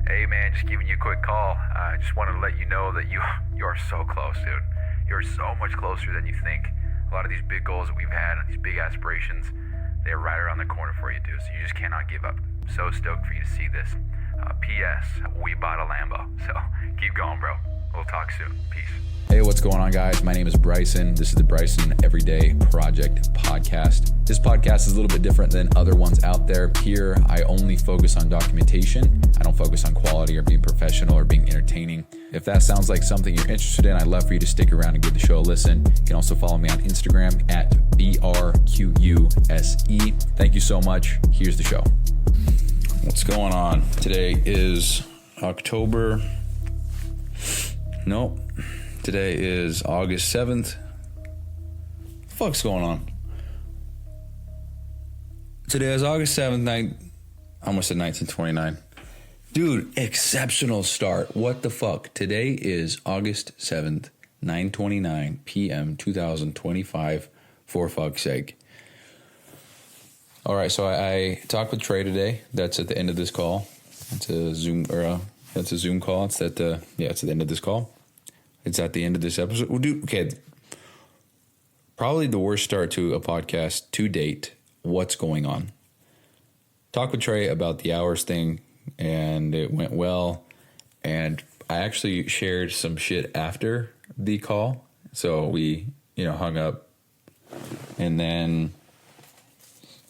Hey man, just giving you a quick call. I just wanted to let you know that you are so close, dude. You're so much closer than you think. A lot of these big goals that we've had and these big aspirations, they're right around the corner for you, dude. So you just cannot give up. So stoked for you to see this. P.S. We bought a Lambo. So keep going, bro. We'll talk soon. Peace. Hey, what's going on, guys? My name is Bryson. This is the Bryson Everyday Project podcast. This podcast is a little bit different than other ones out there. Here, I only focus on documentation. I don't focus on quality or being professional or being entertaining. If that sounds like something you're interested in, I'd love for you to stick around and give the show a listen. You can also follow me on Instagram at BRQUSE. Thank you so much. Here's the show. What's going on? Today is Today is August 7th. What the fuck's going on? Today is August 7th, I almost said 1929. Dude, exceptional start. What the fuck? Today is August 7th, 9:29 p.m. 2025, for fuck's sake. All right, so I talked with Trey today. That's at the end of this call. It's a Zoom call. It's at the end of this call. It's at the end of this episode. Probably the worst start to a podcast to date. What's going on? Talked with Trey about the hours thing, and it went well. And I actually shared some shit after the call. So we, hung up. And then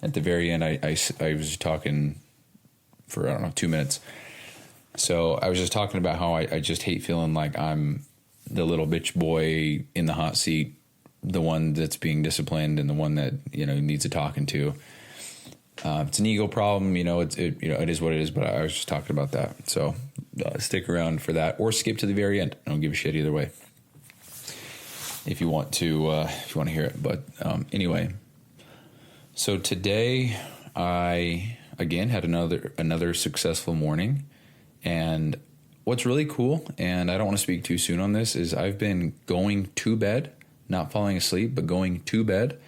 at the very end, I was talking for, 2 minutes. So I was just talking about how I just hate feeling like I'm the little bitch boy in the hot seat, the one that's being disciplined and the one that, needs a talking to. It's an ego problem, it is what it is, but I was just talking about that. So stick around for that or skip to the very end. I don't give a shit either way if you want to hear it. But anyway, so today I, again, had another successful morning. And what's really cool, and I don't want to speak too soon on this, is I've been going to bed, not falling asleep, but going to bed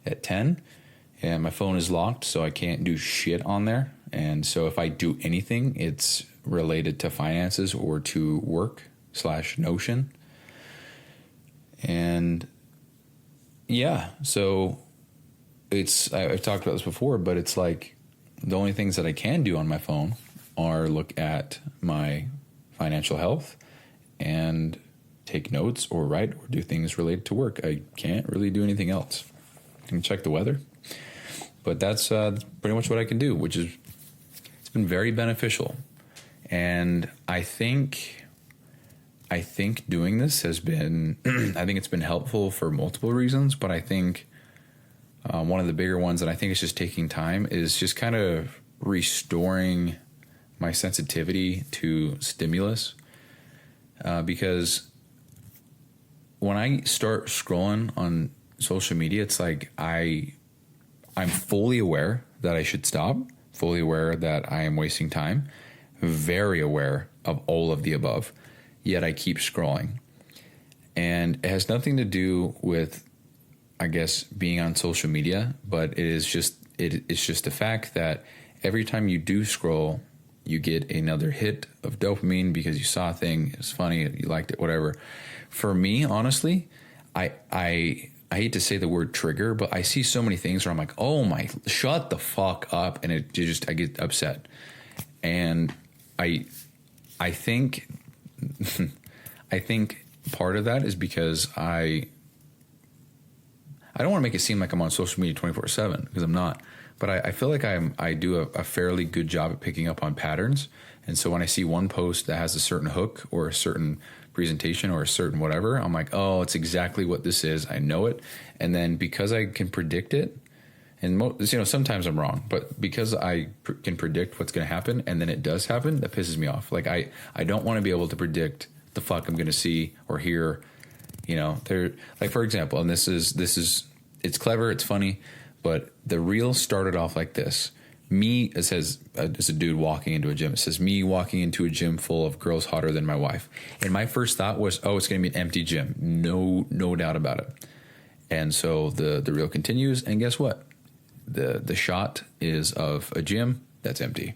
at 10, and my phone is locked, so I can't do shit on there. And so if I do anything, it's related to finances or to work/Notion. And yeah, so I've talked about this before, but it's like the only things that I can do on my phone are look at my financial health and take notes or write or do things related to work. I can't really do anything else. I can check the weather, but that's pretty much what I can do, which is, it's been very beneficial. And I think doing this has been, I think it's been helpful for multiple reasons, but I think one of the bigger ones, and I think it's just taking time, is just kind of restoring my sensitivity to stimulus, because when I start scrolling on social media, it's like I'm fully aware that I should stop, fully aware that I am wasting time, very aware of all of the above, yet I keep scrolling. And it has nothing to do with, I guess, being on social media, but it's just the fact that every time you do scroll, you get another hit of dopamine because you saw a thing, it's funny, you liked it, whatever. For me, honestly, I hate to say the word trigger, but I see so many things where I'm like, oh my, shut the fuck up, and I get upset. And I think part of that is because I don't want to make it seem like I'm on social media 24/7, because I'm not. But I feel like I do a fairly good job at picking up on patterns. And so when I see one post that has a certain hook or a certain presentation or a certain whatever, I'm like, oh, it's exactly what this is. I know it. And then because I can predict it, and sometimes I'm wrong, but because I can predict what's going to happen and then it does happen, that pisses me off. Like I don't want to be able to predict the fuck I'm going to see or hear, like, for example, and this is, it's clever, it's funny, but the reel started off like this. It says, it's a dude walking into a gym. It says, me walking into a gym full of girls hotter than my wife. And my first thought was, oh, it's going to be an empty gym. No doubt about it. And so the reel continues. And guess what? The shot is of a gym that's empty.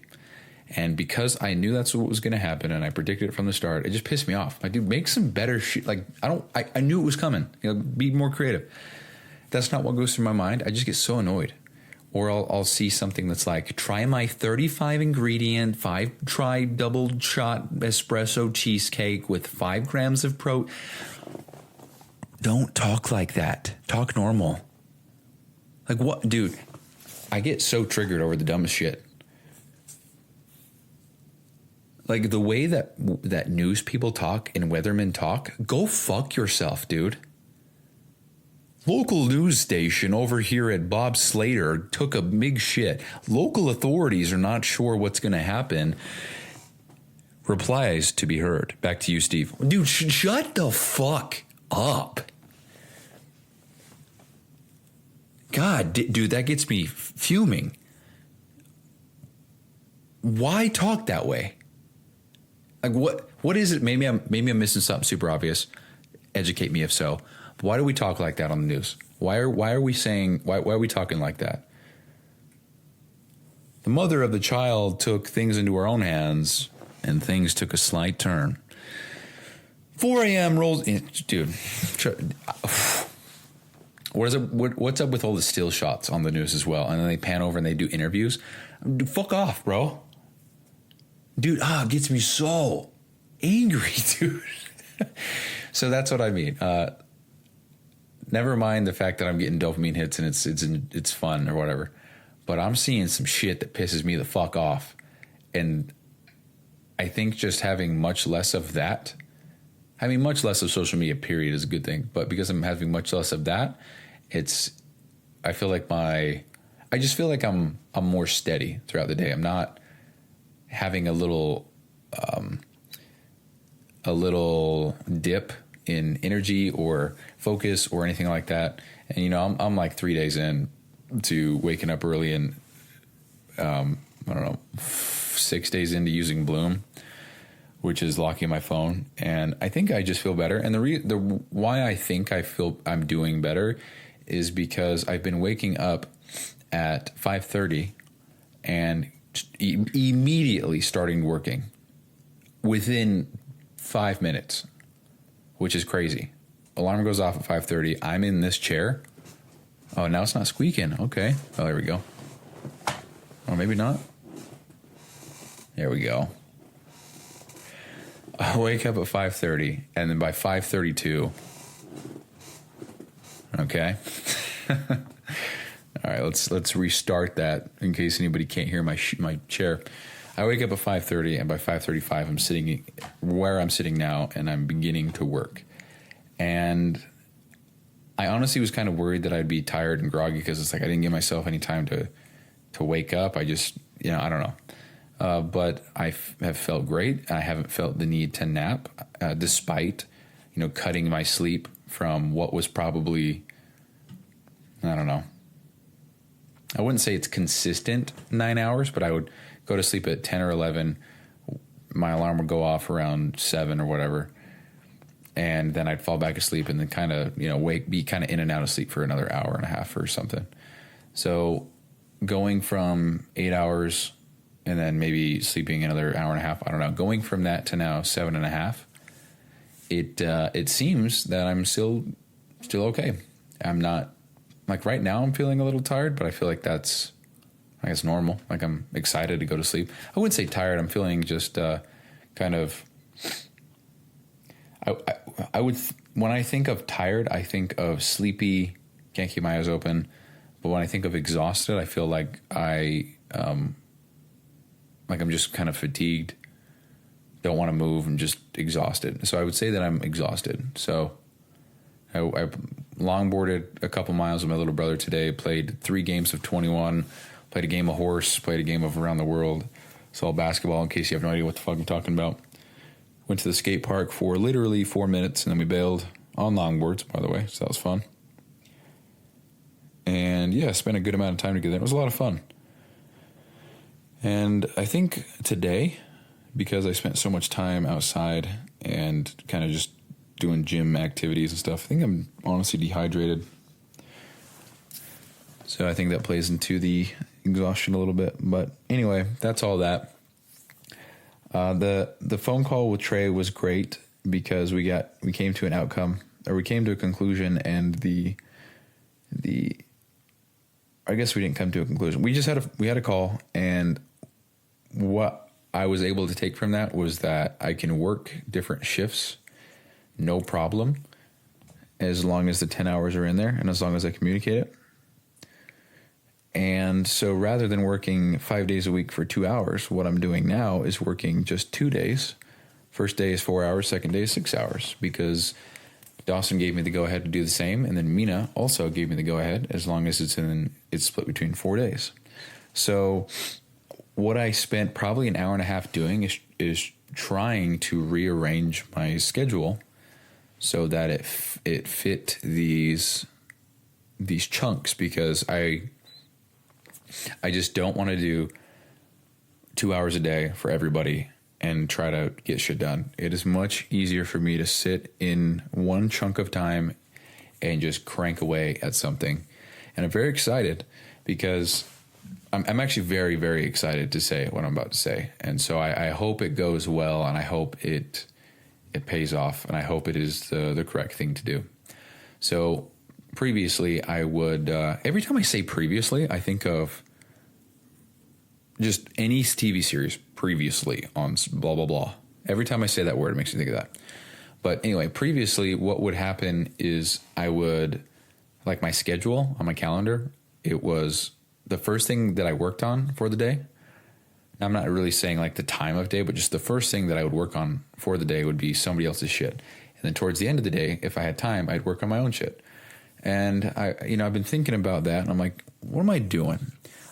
And because I knew that's what was going to happen and I predicted it from the start, it just pissed me off. Like, dude, make some better shit. Like, I knew it was coming. Be more creative. That's not what goes through my mind. I just get so annoyed. Or I'll see something that's like, try my 35 ingredient, 5-try double shot espresso cheesecake with 5 grams of prote. Don't talk like that. Talk normal. Like, what? Dude, I get so triggered over the dumbest shit. Like, the way that news people talk and weathermen talk, go fuck yourself, dude. Local news station over here at Bob Slater took a big shit. Local authorities are not sure what's going to happen. Replies to be heard. Back to you, Steve. Dude, shut the fuck up. God, dude, that gets me fuming. Why talk that way? Like, what is it? Maybe I'm missing something super obvious. Educate me if so. But why do we talk like that on the news? Why are we talking like that? The mother of the child took things into her own hands, and things took a slight turn. 4 a.m. rolls. Dude, what's up with all the still shots on the news as well? And then they pan over and they do interviews. Dude, fuck off, bro. Dude, it gets me so angry, dude. So that's what I mean. Never mind the fact that I'm getting dopamine hits and it's fun or whatever. But I'm seeing some shit that pisses me the fuck off. And I think just having much less of that, having much less of social media, period, is a good thing. But because I'm having much less of that, I feel like I just feel like I'm more steady throughout the day. I'm not having a little dip in energy or focus or anything like that. And, I'm like 3 days in to waking up early and, 6 days into using Bloom, which is locking my phone. And I think I just feel better. And the why I think I feel I'm doing better is because I've been waking up at 5:30 and immediately starting working within 5 minutes, which is crazy. Alarm goes off at 5:30. I'm in this chair. Oh, now it's not squeaking. Okay. Oh, there we go. Or maybe not. There we go. I wake up at 5:30, and then by 5:32. Okay. All right, let's restart that in case anybody can't hear my chair. I wake up at 5:30, and by 5:35, I'm sitting where I'm sitting now, and I'm beginning to work. And I honestly was kind of worried that I'd be tired and groggy because it's like I didn't give myself any time to wake up. I just, I don't know. But I have felt great. I haven't felt the need to nap, despite, cutting my sleep from what was probably, I don't know. I wouldn't say it's consistent 9 hours, but I would go to sleep at 10 or 11. My alarm would go off around 7 or whatever. And then I'd fall back asleep and then kind of, be kind of in and out of sleep for another hour and a half or something. So going from 8 hours and then maybe sleeping another hour and a half, I don't know, going from that to now 7.5, it seems that I'm still okay. I'm not, like right now I'm feeling a little tired, but I feel like that's, I guess, normal. Like I'm excited to go to sleep. I wouldn't say tired. I'm feeling just kind of, I would, when I think of tired, I think of sleepy, can't keep my eyes open. But when I think of exhausted, I feel like I'm just kind of fatigued, don't want to move, and just exhausted. So I would say that I'm exhausted. So I longboarded a couple miles with my little brother today, played 3 games of 21, played a game of horse, played a game of around the world, saw basketball, in case you have no idea what the fuck I'm talking about. Went to the skate park for literally 4 minutes, and then we bailed on longboards, by the way, so that was fun. And yeah, spent a good amount of time together. It was a lot of fun. And I think today, because I spent so much time outside and kind of just doing gym activities and stuff, I think I'm honestly dehydrated. So I think that plays into the exhaustion a little bit. But anyway, that's all that. The phone call with Trey was great because we came to an outcome, or we came to a conclusion, and the I guess we didn't come to a conclusion. We had a call, and what I was able to take from that was that I can work different shifts, no problem, as long as the 10 hours are in there and as long as I communicate it. And so rather than working 5 days a week for 2 hours, what I'm doing now is working just 2 days. First day is 4 hours, second day is 6 hours, because Dawson gave me the go-ahead to do the same, and then Mina also gave me the go-ahead as long as it's split between 4 days. So what I spent probably an hour and a half doing is trying to rearrange my schedule so that it fit these chunks, because I just don't want to do 2 hours a day for everybody and try to get shit done. It is much easier for me to sit in one chunk of time and just crank away at something. And I'm very excited because I'm actually very, very excited to say what I'm about to say. And so I hope it goes well, and I hope it pays off, and I hope it is the correct thing to do. So previously I would, every time I say previously, I think of just any TV series previously on blah, blah, blah. Every time I say that word, it makes me think of that. But anyway, previously what would happen is I would, like my schedule on my calendar, it was the first thing that I worked on for the day. I'm not really saying like the time of day, but just the first thing that I would work on for the day would be somebody else's shit. And then towards the end of the day, if I had time, I'd work on my own shit. And I've been thinking about that, and I'm like, what am I doing?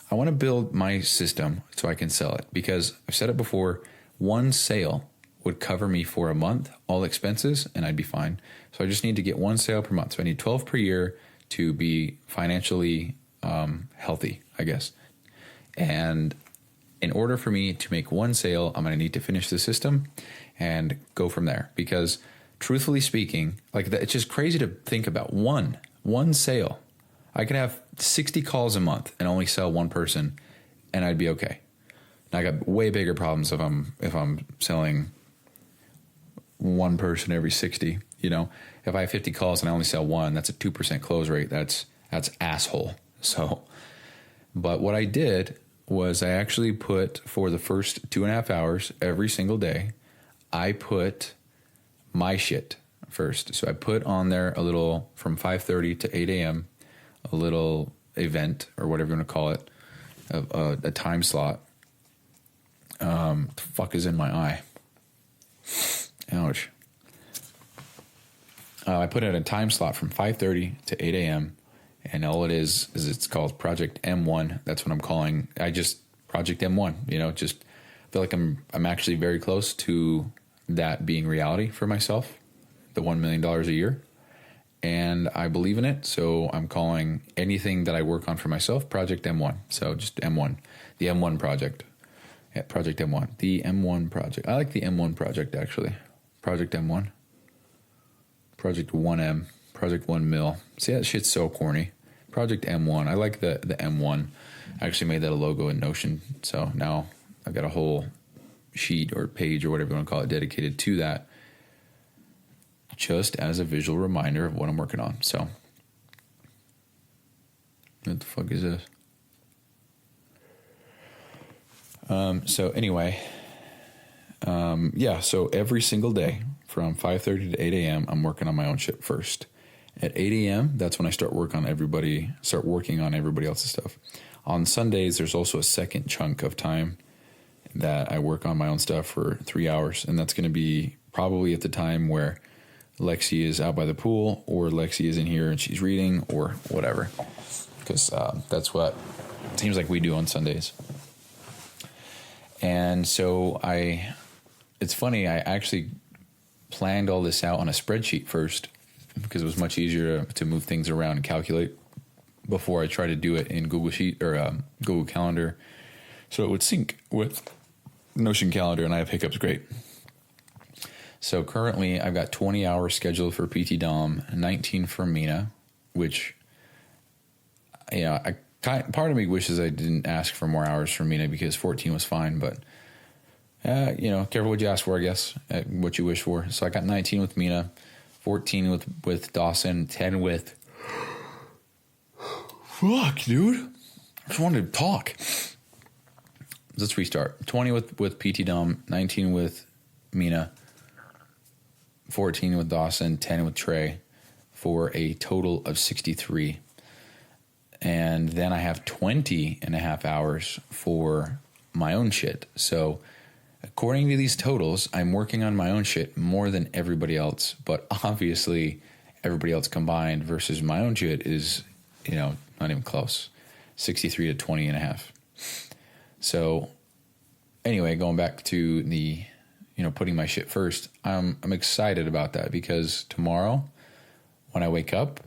I want to build my system so I can sell it, because I've said it before, one sale would cover me for a month, all expenses, and I'd be fine. So I just need to get one sale per month. So I need 12 per year to be financially healthy, I guess. And in order for me to make one sale, I'm going to need to finish the system and go from there. Because truthfully speaking, like it's just crazy to think about one sale. I could have 60 calls a month and only sell one person, and I'd be okay. Now I got way bigger problems if I'm selling one person every 60. You know, if I have 50 calls and I only sell one, that's a 2% close rate. That's asshole. So, but what I did was I actually put, for the first 2.5 hours every single day, I put my shit first. So I put on there a little, from 5:30 to 8 a.m., a little event, or whatever you want to call it, a time slot. The fuck is in my eye? Ouch. I put in a time slot from 5:30 to 8 a.m., and all it is it's called Project M1. That's what I'm calling. Project M1, you know, just feel like I'm actually very close to that being reality for myself, the $1 million a year. And I believe in it, so I'm calling anything that I work on for myself Project M1. So just M1, the M1 project. Yeah, Project M1, the M1 project. I like the M1 project, actually. Project M1. Project 1M. Project 1 mil. See, that shit's so corny. Project M1. I like the M1. I actually made that a logo in Notion, so now I've got a whole sheet or page or whatever you want to call it dedicated to that, just as a visual reminder of what I'm working on. So, what the fuck is this? So anyway, so every single day from 5:30 to 8 a.m., I'm working on my own shit first. At 8 a.m., that's when I start working on everybody else's stuff. On Sundays, there's also a second chunk of time that I work on my own stuff for 3 hours, and that's going to be probably at the time where Lexi is out by the pool, or Lexi is in here and she's reading, or whatever, because that's what it seems like we do on Sundays. And so it's funny, I actually planned all this out on a spreadsheet first, because it was much easier to move things around and calculate before I try to do it in Google Sheet or Google Calendar, so it would sync with Notion Calendar, and I have hiccups. Great. So currently I've got 20 hours scheduled for PT Dom, 19 for Mina, which, part of me wishes I didn't ask for more hours for Mina, because 14 was fine, but careful what you ask for, I guess, what you wish for. So I got 19 with Mina, 14 with Dawson, 10 with... Fuck, dude. I just wanted to talk. Let's restart. 20 with PT Dom, 19 with Mina, 14 with Dawson, 10 with Trey, for a total of 63. And then I have 20 and a half hours for my own shit. So according to these totals, I'm working on my own shit more than everybody else. But obviously, everybody else combined versus my own shit is, not even close. 63 to 20 and a half. So anyway, going back to the, putting my shit first, I'm excited about that because tomorrow when I wake up,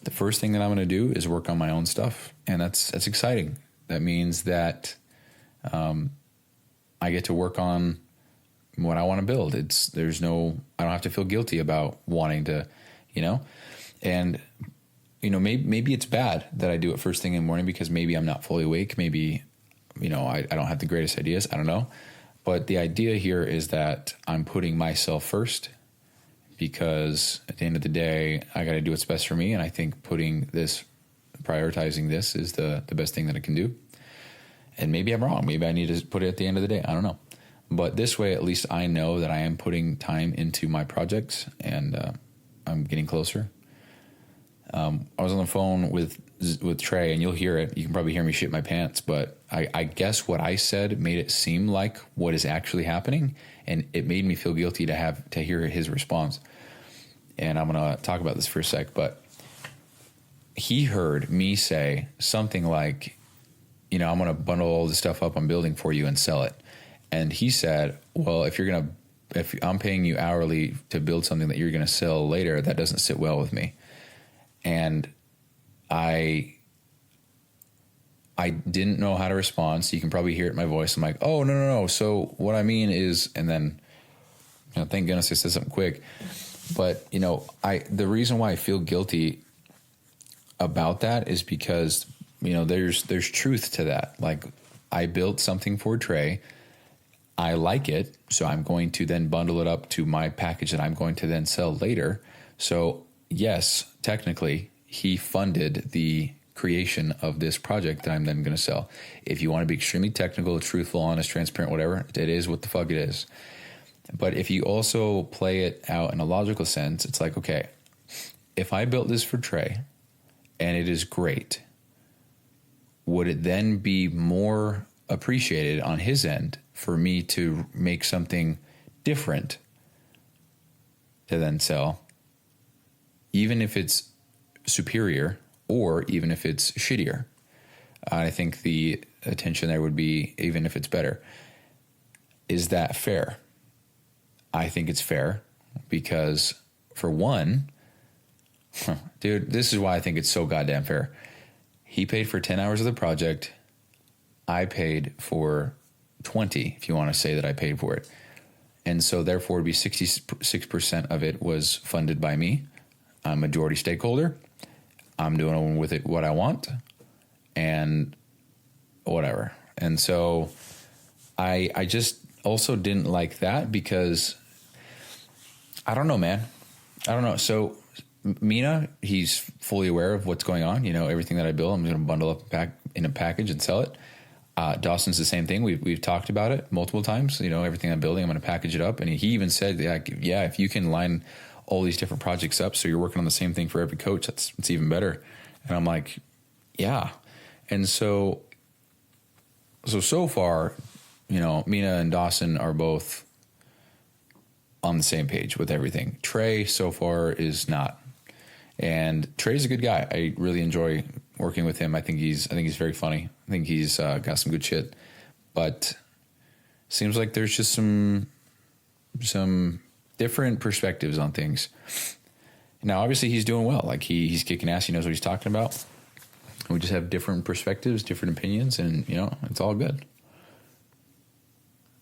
the first thing that I'm going to do is work on my own stuff. And that's exciting. That means that I get to work on what I want to build. I don't have to feel guilty about wanting to, and maybe it's bad that I do it first thing in the morning because maybe I'm not fully awake. Maybe, I don't have the greatest ideas. I don't know. But the idea here is that I'm putting myself first because at the end of the day, I got to do what's best for me. And I think prioritizing this is the best thing that I can do. And maybe I'm wrong. Maybe I need to put it at the end of the day. I don't know. But this way, at least I know that I am putting time into my projects and I'm getting closer. I was on the phone with Trey, and you'll hear it. You can probably hear me shit my pants, but I guess what I said made it seem like what is actually happening, and it made me feel guilty to hear his response. And I'm going to talk about this for a sec, but he heard me say something like, I'm going to bundle all the stuff up I'm building for you and sell it. And he said, well, if I'm paying you hourly to build something that you're going to sell later, that doesn't sit well with me. And I didn't know how to respond. So you can probably hear it in my voice. I'm like, oh, no. So what I mean is, and then, thank goodness I said something quick. But, the reason why I feel guilty about that is because, there's truth to that. Like, I built something for Trey. I like it. So I'm going to then bundle it up to my package that I'm going to then sell later. So yes, technically, he funded the creation of this project that I'm then going to sell. If you want to be extremely technical, truthful, honest, transparent, whatever, it is what the fuck it is. But if you also play it out in a logical sense, it's like, okay, if I built this for Trey and it is great, would it then be more appreciated on his end for me to make something different to then sell? Even if it's superior or even if it's shittier. I think the attention there would be even if it's better. Is that fair? I think it's fair because, for one, dude, this is why I think it's so goddamn fair. He paid for 10 hours of the project. I paid for 20, if you want to say that I paid for it. And so therefore it'd be 66% of it was funded by me. I'm a majority stakeholder. I'm doing with it what I want and whatever. And so I just also didn't like that because I don't know, man. I don't know. So Mina, he's fully aware of what's going on. Everything that I build, I'm going to bundle up in a package and sell it. Dawson's the same thing. We've talked about it multiple times. Everything I'm building, I'm going to package it up. And he even said, yeah, if you can line all these different projects up so you're working on the same thing for every coach, it's even better. And I'm like, yeah. And so far, Mina and Dawson are both on the same page with everything. Trey so far is not. And Trey's a good guy. I really enjoy working with him. I think he's very funny. I think he's got some good shit. But seems like there's just some different perspectives on things. Now, obviously, he's doing well. Like he's kicking ass. He knows what he's talking about. We just have different perspectives, different opinions, and it's all good.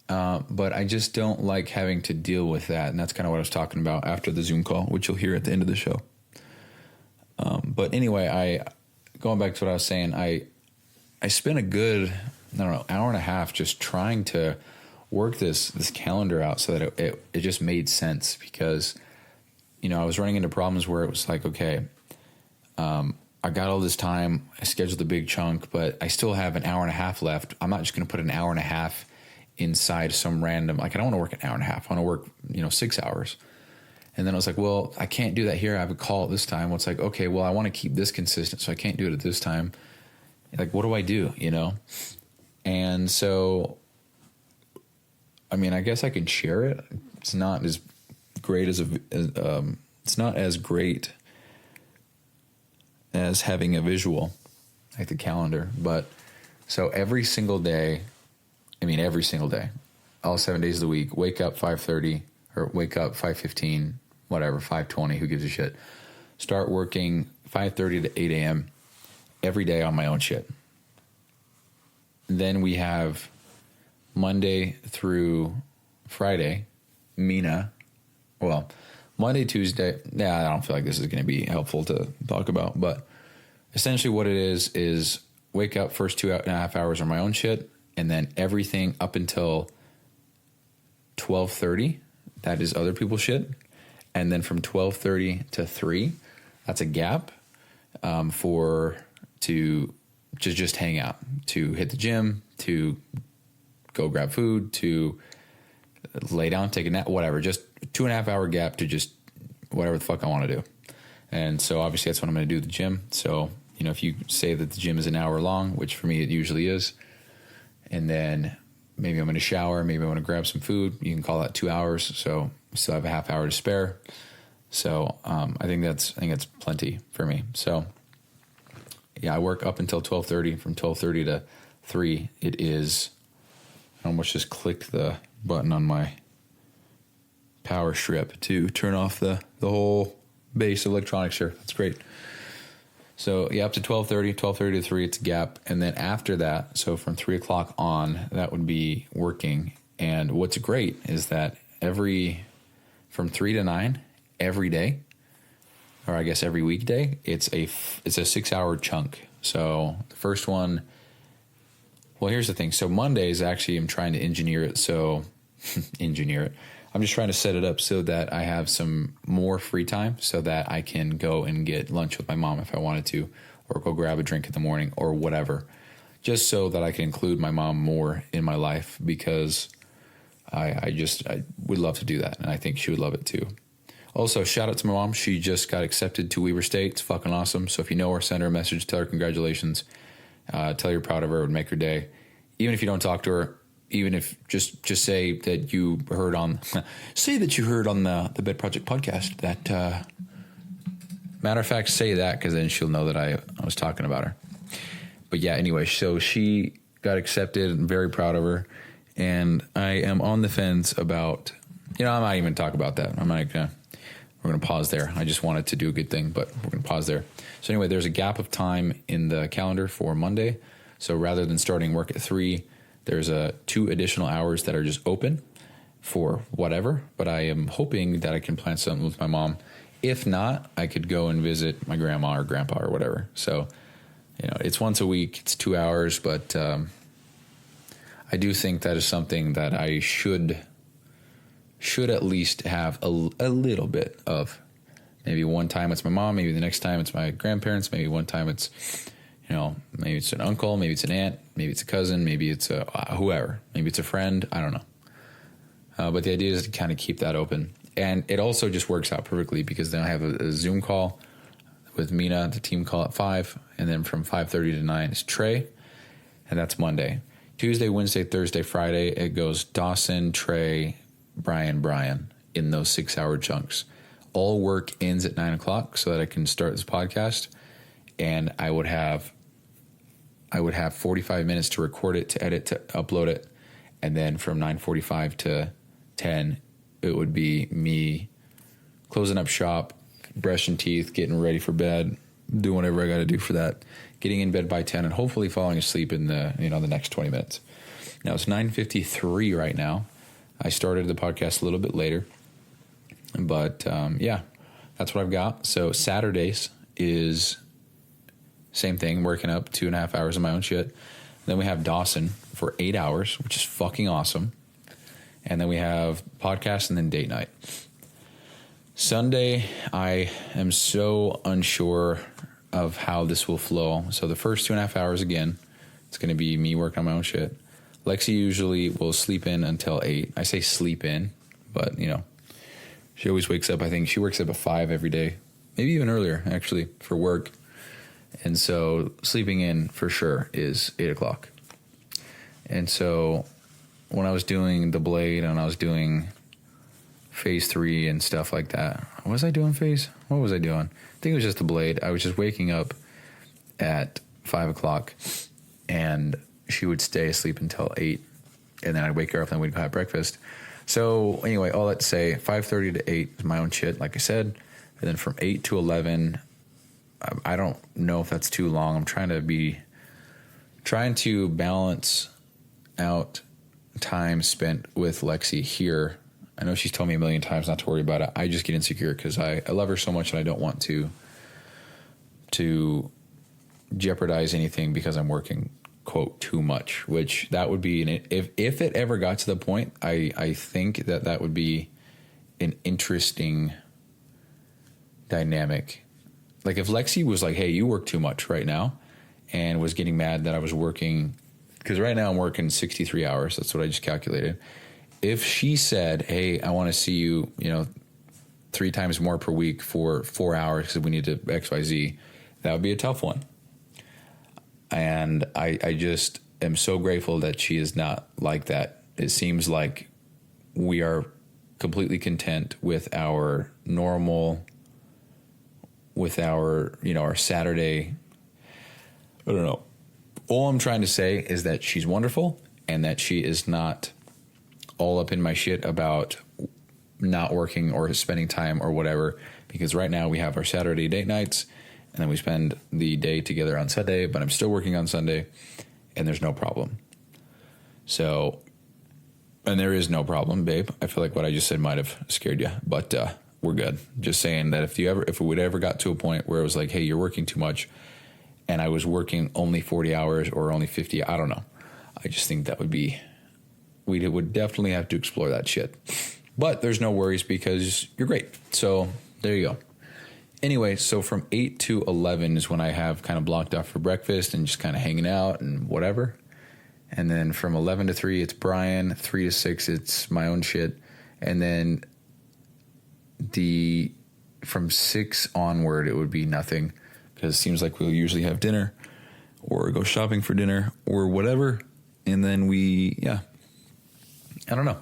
But I just don't like having to deal with that, and that's kind of what I was talking about after the Zoom call, which you'll hear at the end of the show. But anyway, going back to what I was saying, I spent a good, hour and a half just trying to work this calendar out so that it just made sense, because, you know, I was running into problems where it was like, okay, I got all this time, I scheduled a big chunk, but I still have an hour and a half left. I'm not just going to put an hour and a half inside some random, like, I don't want to work an hour and a half. I want to work, you know, 6 hours. And then I was like, well, I can't do that here. I have a call at this time. Well, it's like, okay, well, I want to keep this consistent, so I can't do it at this time. Like, what do I do, you know? And so, I mean, I guess I can share it. It's not as great it's not as great as having a visual, like the calendar. But so every single day, all 7 days of the week, wake up 5:30 or wake up 5:15, whatever, 5:20, who gives a shit. Start working 5:30 to 8 a.m. every day on my own shit. Then we have Monday through Friday, Mina. Well, Monday, Tuesday. Yeah, I don't feel like this is going to be helpful to talk about, but essentially what it is wake up, first 2.5 hours on my own shit, and then everything up until 12:30, that is other people's shit. And then from 12:30 to 3, that's a gap to just hang out, to hit the gym, to go grab food, to lay down, take a nap, whatever. Just 2.5 hour gap to just whatever the fuck I want to do. And so obviously that's what I'm going to do at the gym. So, you know, if you say that the gym is an hour long, which for me it usually is, and then maybe I'm going to shower, maybe I'm going to grab some food, you can call that 2 hours. So we still have a half hour to spare. So I think that's plenty for me. So yeah, I work up until 12:30. From 12:30 to 3, it is. I almost just clicked the button on my power strip to turn off the whole base of electronics here. That's great. So yeah, up to 12:30 to 3, it's a gap. And then after that, so from 3 o'clock on, that would be working. And what's great is that from 3 to 9, every day, or I guess every weekday, it's a 6 hour chunk. So the first one, well, here's the thing. So Mondays, actually, I'm trying to engineer it. So engineer it. I'm just trying to set it up so that I have some more free time so that I can go and get lunch with my mom if I wanted to, or go grab a drink in the morning or whatever, just so that I can include my mom more in my life, because I would love to do that. And I think she would love it too. Also, shout out to my mom. She just got accepted to Weber State. It's fucking awesome. So if you know her, send her a message, tell her congratulations, tell her you're proud of her. It would make her day. Even if you don't talk to her, even if just say that you heard on, say that you heard on the Bed Project podcast that, matter of fact, say that, because then she'll know that I was talking about her. But yeah, anyway, so she got accepted. I'm very proud of her. And I am on the fence about, I'm not even talk about that. We're going to pause there. I just wanted to do a good thing, but we're going to pause there. So anyway, there's a gap of time in the calendar for Monday. So rather than starting work at 3, there's 2 additional hours that are just open for whatever. But I am hoping that I can plan something with my mom. If not, I could go and visit my grandma or grandpa or whatever. So, it's once a week. It's 2 hours. But I do think that is something that I should at least have a little bit of. Maybe one time it's my mom, maybe the next time it's my grandparents, maybe one time it's, maybe it's an uncle, maybe it's an aunt, maybe it's a cousin, maybe it's a whoever, maybe it's a friend, I don't know. But the idea is to kind of keep that open. And it also just works out perfectly, because then I have a Zoom call with Mina, the team call at 5, and then from 5:30 to 9 is Trey, and that's Monday. Tuesday, Wednesday, Thursday, Friday, it goes Dawson, Trey, Brian in those 6 hour chunks. All work ends at 9 o'clock so that I can start this podcast, and I would have 45 minutes to record it, to edit, to upload it, and then from 9:45 to 10, it would be me closing up shop, brushing teeth, getting ready for bed, doing whatever I got to do for that, getting in bed by 10, and hopefully falling asleep in the next 20 minutes. Now it's 9:53 right now. I started the podcast a little bit later, but yeah, that's what I've got. So Saturdays is same thing, working up 2.5 hours of my own shit. Then we have Dawson for 8 hours, which is fucking awesome. And then we have podcast and then date night. Sunday, I am so unsure of how this will flow. So the first 2.5 hours, again, it's going to be me working on my own shit. Lexi usually will sleep in until 8. I say sleep in, but, you know, she always wakes up. I think she wakes up at 5 every day, maybe even earlier, actually, for work. And so sleeping in for sure is 8 o'clock. And so when I was doing the blade and I was doing phase 3 and stuff like that, was I doing phase? What was I doing? I think it was just the blade. I was just waking up at 5 o'clock and she would stay asleep until 8. And then I'd wake her up and we'd go have breakfast. So anyway, all that to say, 5:30 to 8 is my own shit, like I said. And then from 8 to 11, I don't know if that's too long. I'm trying to balance out time spent with Lexi here. I know she's told me a million times not to worry about it. I just get insecure because I love her so much and I don't want to jeopardize anything because I'm working, quote, too much, which that would be, if it ever got to the point, I think that would be an interesting dynamic. Like if Lexi was like, hey, you work too much right now, and was getting mad that I was working, because right now I'm working 63 hours. That's what I just calculated. If she said, hey, I want to see you, 3 times more per week for 4 hours because we need to XYZ, that would be a tough one. And I just am so grateful that she is not like that. It seems like we are completely content with our normal, with our, our Saturday. I don't know. All I'm trying to say is that she's wonderful and that she is not all up in my shit about not working or spending time or whatever, because right now we have our Saturday date nights and then we spend the day together on Sunday, but I'm still working on Sunday and there's no problem. So, and there is no problem, babe. I feel like what I just said might have scared you, but we're good. Just saying that if it would ever got to a point where it was like, hey, you're working too much, and I was working only 40 hours or only 50, I don't know. I just think that we would definitely have to explore that shit. But there's no worries because you're great. So there you go. Anyway, so from 8 to 11 is when I have kind of blocked off for breakfast and just kind of hanging out and whatever. And then from 11 to 3, it's Brian. 3 to 6, it's my own shit. And then from 6 onward, it would be nothing, because it seems like we'll usually have dinner or go shopping for dinner or whatever. And then I don't know.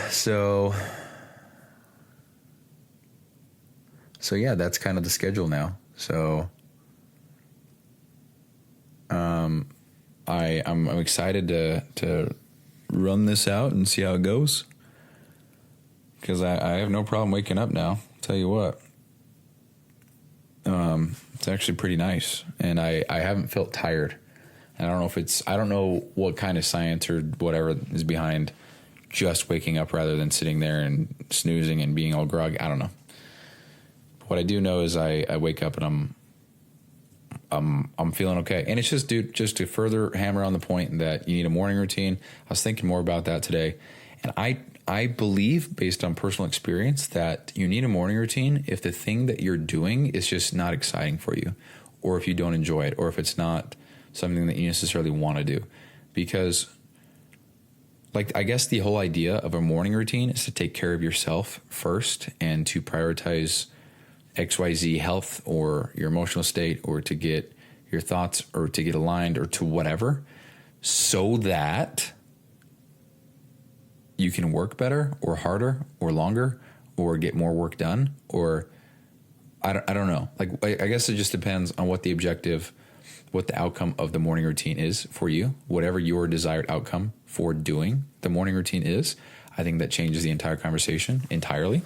So yeah, that's kind of the schedule now. So I'm excited to run this out and see how it goes, because I have no problem waking up now. Tell you what, it's actually pretty nice, and I haven't felt tired. And I don't know what kind of science or whatever is behind just waking up rather than sitting there and snoozing and being all groggy. I don't know. What I do know is I wake up and I'm feeling okay. And it's just, dude, just to further hammer on the point that you need a morning routine. I was thinking more about that today. And I believe, based on personal experience, that you need a morning routine if the thing that you're doing is just not exciting for you, or if you don't enjoy it, or if it's not something that you necessarily want to do. Because, like, I guess the whole idea of a morning routine is to take care of yourself first and to prioritize XYZ health or your emotional state, or to get your thoughts or to get aligned or to whatever, so that you can work better or harder or longer or get more work done. Or I don't know. Like, I guess it just depends on what the objective, what the outcome of the morning routine is for you. Whatever your desired outcome for doing the morning routine is, I think that changes the entire conversation entirely.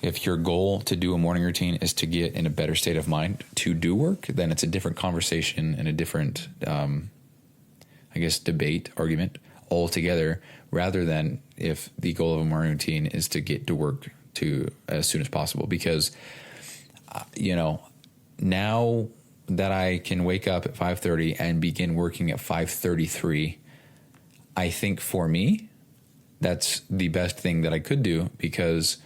If your goal to do a morning routine is to get in a better state of mind to do work, then it's a different conversation and a different, debate, argument altogether, rather than if the goal of a morning routine is to get to work as soon as possible. Because, now that I can wake up at 5:30 and begin working at 5:33, I think for me, that's the best thing that I could do because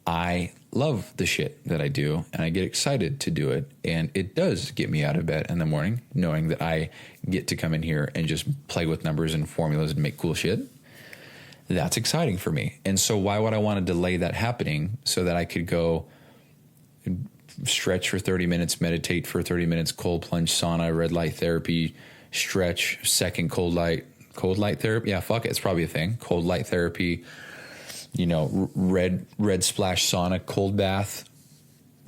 I love the shit that I do and I get excited to do it. And it does get me out of bed in the morning, knowing that I get to come in here and just play with numbers and formulas and make cool shit. That's exciting for me. And so why would I want to delay that happening so that I could go stretch for 30 minutes, meditate for 30 minutes, cold plunge, sauna, red light therapy, stretch, second cold light therapy. Yeah, fuck it. It's probably a thing. Cold light therapy, red splash sauna, cold bath,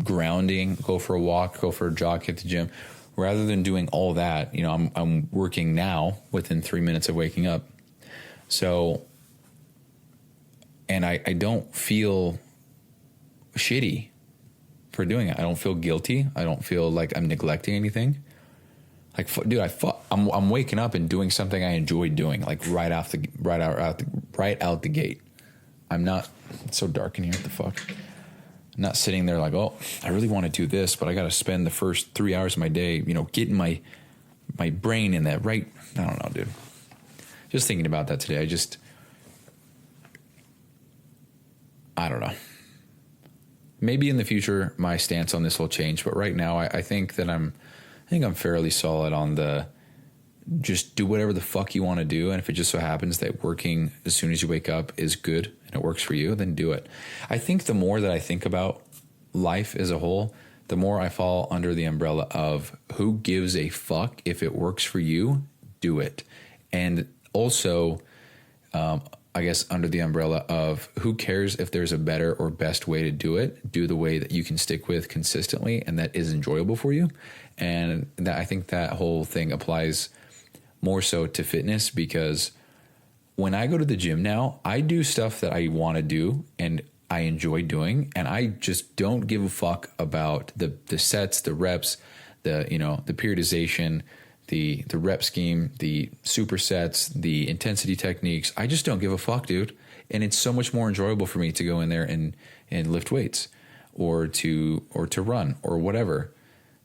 grounding, go for a walk, go for a jog, hit the gym. Rather than doing all that, I'm working now within 3 minutes of waking up. So, and I don't feel shitty for doing it. I don't feel guilty. I don't feel like I'm neglecting anything. Like, dude, I'm waking up and doing something I enjoy doing, like right out the gate. I'm not. It's so dark in here. What the fuck? I'm not sitting there like, oh, I really want to do this, but I got to spend the first 3 hours of my day, getting my brain in that right. I don't know, dude. Just thinking about that today. I don't know. Maybe in the future my stance on this will change, but right now I think that I'm fairly solid on the just do whatever the fuck you want to do, and if it just so happens that working as soon as you wake up is good and it works for you, then do it. I think the more that I think about life as a whole, the more I fall under the umbrella of who gives a fuck. If it works for you, do it. And also, I guess under the umbrella of who cares if there's a better or best way to do it. Do the way that you can stick with consistently and that is enjoyable for you. And that I think that whole thing applies more so to fitness, because when I go to the gym now, I do stuff that I want to do and I enjoy doing, and I just don't give a fuck about the sets, the reps, the periodization, the rep scheme, the supersets, the intensity techniques. I just don't give a fuck, dude. And it's so much more enjoyable for me to go in there and lift weights or to run or whatever,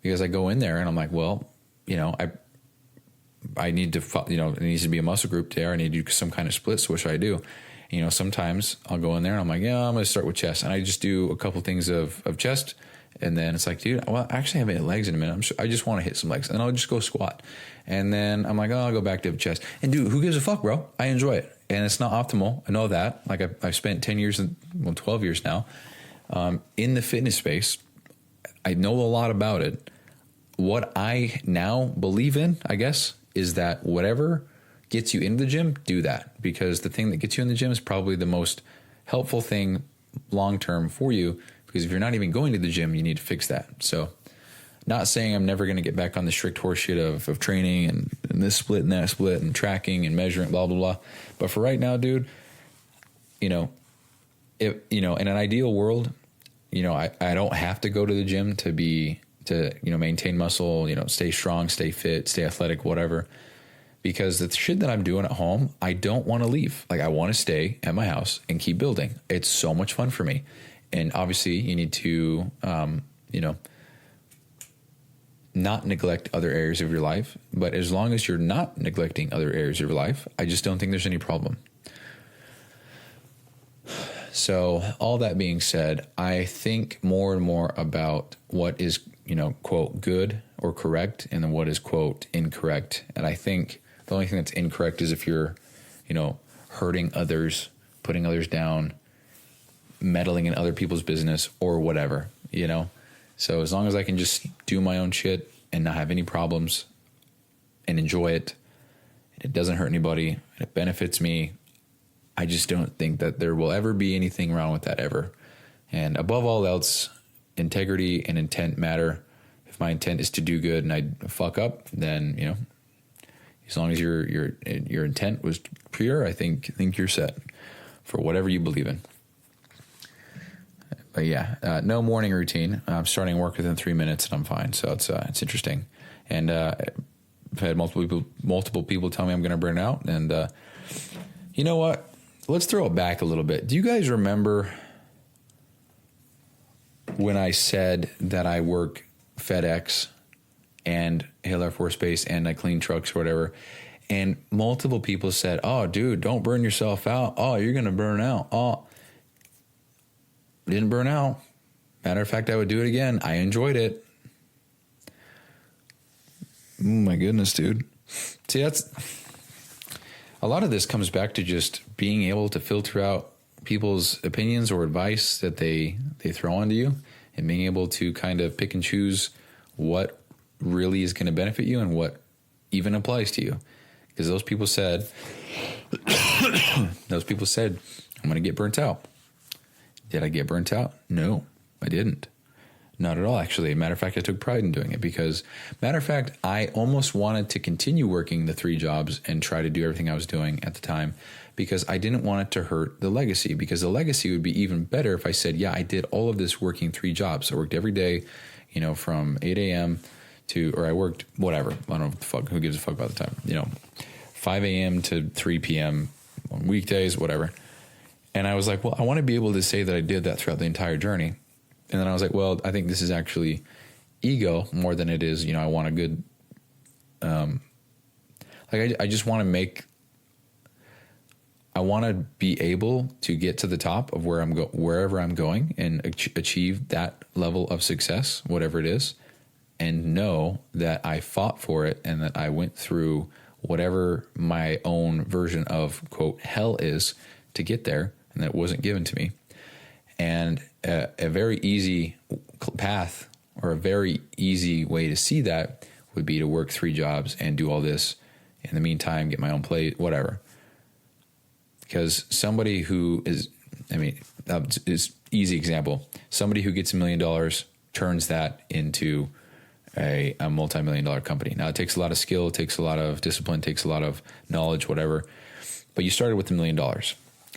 because I go in there and I'm like, well, I need to, it needs to be a muscle group there. I need to do some kind of split. So what should I do? Sometimes I'll go in there and I'm like, yeah, I'm going to start with chest. And I just do a couple things of chest. And then it's like, dude, well, I actually haven't hit legs in a minute. I just want to hit some legs. And I'll just go squat. And then I'm like, oh, I'll go back to chest. And dude, who gives a fuck, bro? I enjoy it. And it's not optimal. I know that. Like I've spent 10 years, 12 years now in the fitness space. I know a lot about it. What I now believe in, I guess, is that whatever gets you into the gym, do that. Because the thing that gets you in the gym is probably the most helpful thing long-term for you. Because if you're not even going to the gym, you need to fix that. So not saying I'm never going to get back on the strict horseshit of training and this split and that split and tracking and measuring, blah, blah, blah. But for right now, dude, in an ideal world, I don't have to go to the gym to maintain muscle, stay strong, stay fit, stay athletic, whatever. Because the shit that I'm doing at home, I don't want to leave. Like I want to stay at my house and keep building. It's so much fun for me. And obviously you need to, not neglect other areas of your life. But as long as you're not neglecting other areas of your life, I just don't think there's any problem. So all that being said, I think more and more about what is, quote, good or correct, and then what is, quote, incorrect. And I think the only thing that's incorrect is if you're, hurting others, putting others down, meddling in other people's business or whatever, So as long as I can just do my own shit and not have any problems and enjoy it, and it doesn't hurt anybody, and it benefits me, I just don't think that there will ever be anything wrong with that ever. And above all else, integrity and intent matter. If my intent is to do good and I fuck up, then, as long as your intent was pure, I think you're set for whatever you believe in. But yeah, no morning routine. I'm starting work within 3 minutes and I'm fine. So it's interesting. And I've had multiple people tell me I'm going to burn out. And you know what? Let's throw it back a little bit. Do you guys remember when I said that I work FedEx and Hill Air Force Base and I clean trucks or whatever, And multiple people said, oh, dude, don't burn yourself out. Oh, you're going to burn out. Oh, didn't burn out. Matter of fact, I would do it again. I enjoyed it. Oh, my goodness, dude. See, that's a lot of this comes back to just being able to filter out people's opinions or advice that they throw onto you, and being able to kind of pick and choose what really is going to benefit you and what even applies to you. Because those people said, I'm going to get burnt out. Did I get burnt out? No, I didn't. Not at all, actually. Matter of fact, I took pride in doing it because, matter of fact, I almost wanted to continue working the 3 jobs and try to do everything I was doing at the time because I didn't want it to hurt the legacy, because the legacy would be even better if I said, yeah, I did all of this working 3 jobs. I worked every day, from 8 a.m. or I worked whatever. I don't know what the fuck, who gives a fuck about the time, 5 a.m. to 3 p.m. on weekdays, whatever. And I was like, well, I want to be able to say that I did that throughout the entire journey. And then I was like, well, I think this is actually ego more than it is, I want a good, I just want to I want to be able to get to the top of wherever I'm going and achieve that level of success, whatever it is, and know that I fought for it and that I went through whatever my own version of, quote, hell is to get there, and that wasn't given to me. And a very easy path or a very easy way to see that would be to work 3 jobs and do all this in the meantime, get my own plate, whatever. Because somebody who is easy example. Somebody who gets $1 million turns that into a multi-million-dollar company. Now, it takes a lot of skill, it takes a lot of discipline, it takes a lot of knowledge, whatever. But you started with $1 million.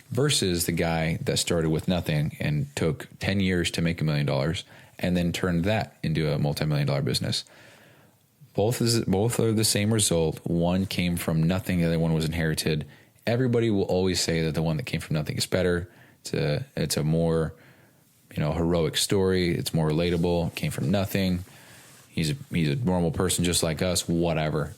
Versus the guy that started with nothing and took 10 years to make $1 million and then turned that into a multi-million-dollar business. Both are the same result. One came from nothing, the other one was inherited. Everybody will always say that the one that came from nothing is better. It's a more, heroic story. It's more relatable. Came from nothing. He's a normal person just like us, whatever.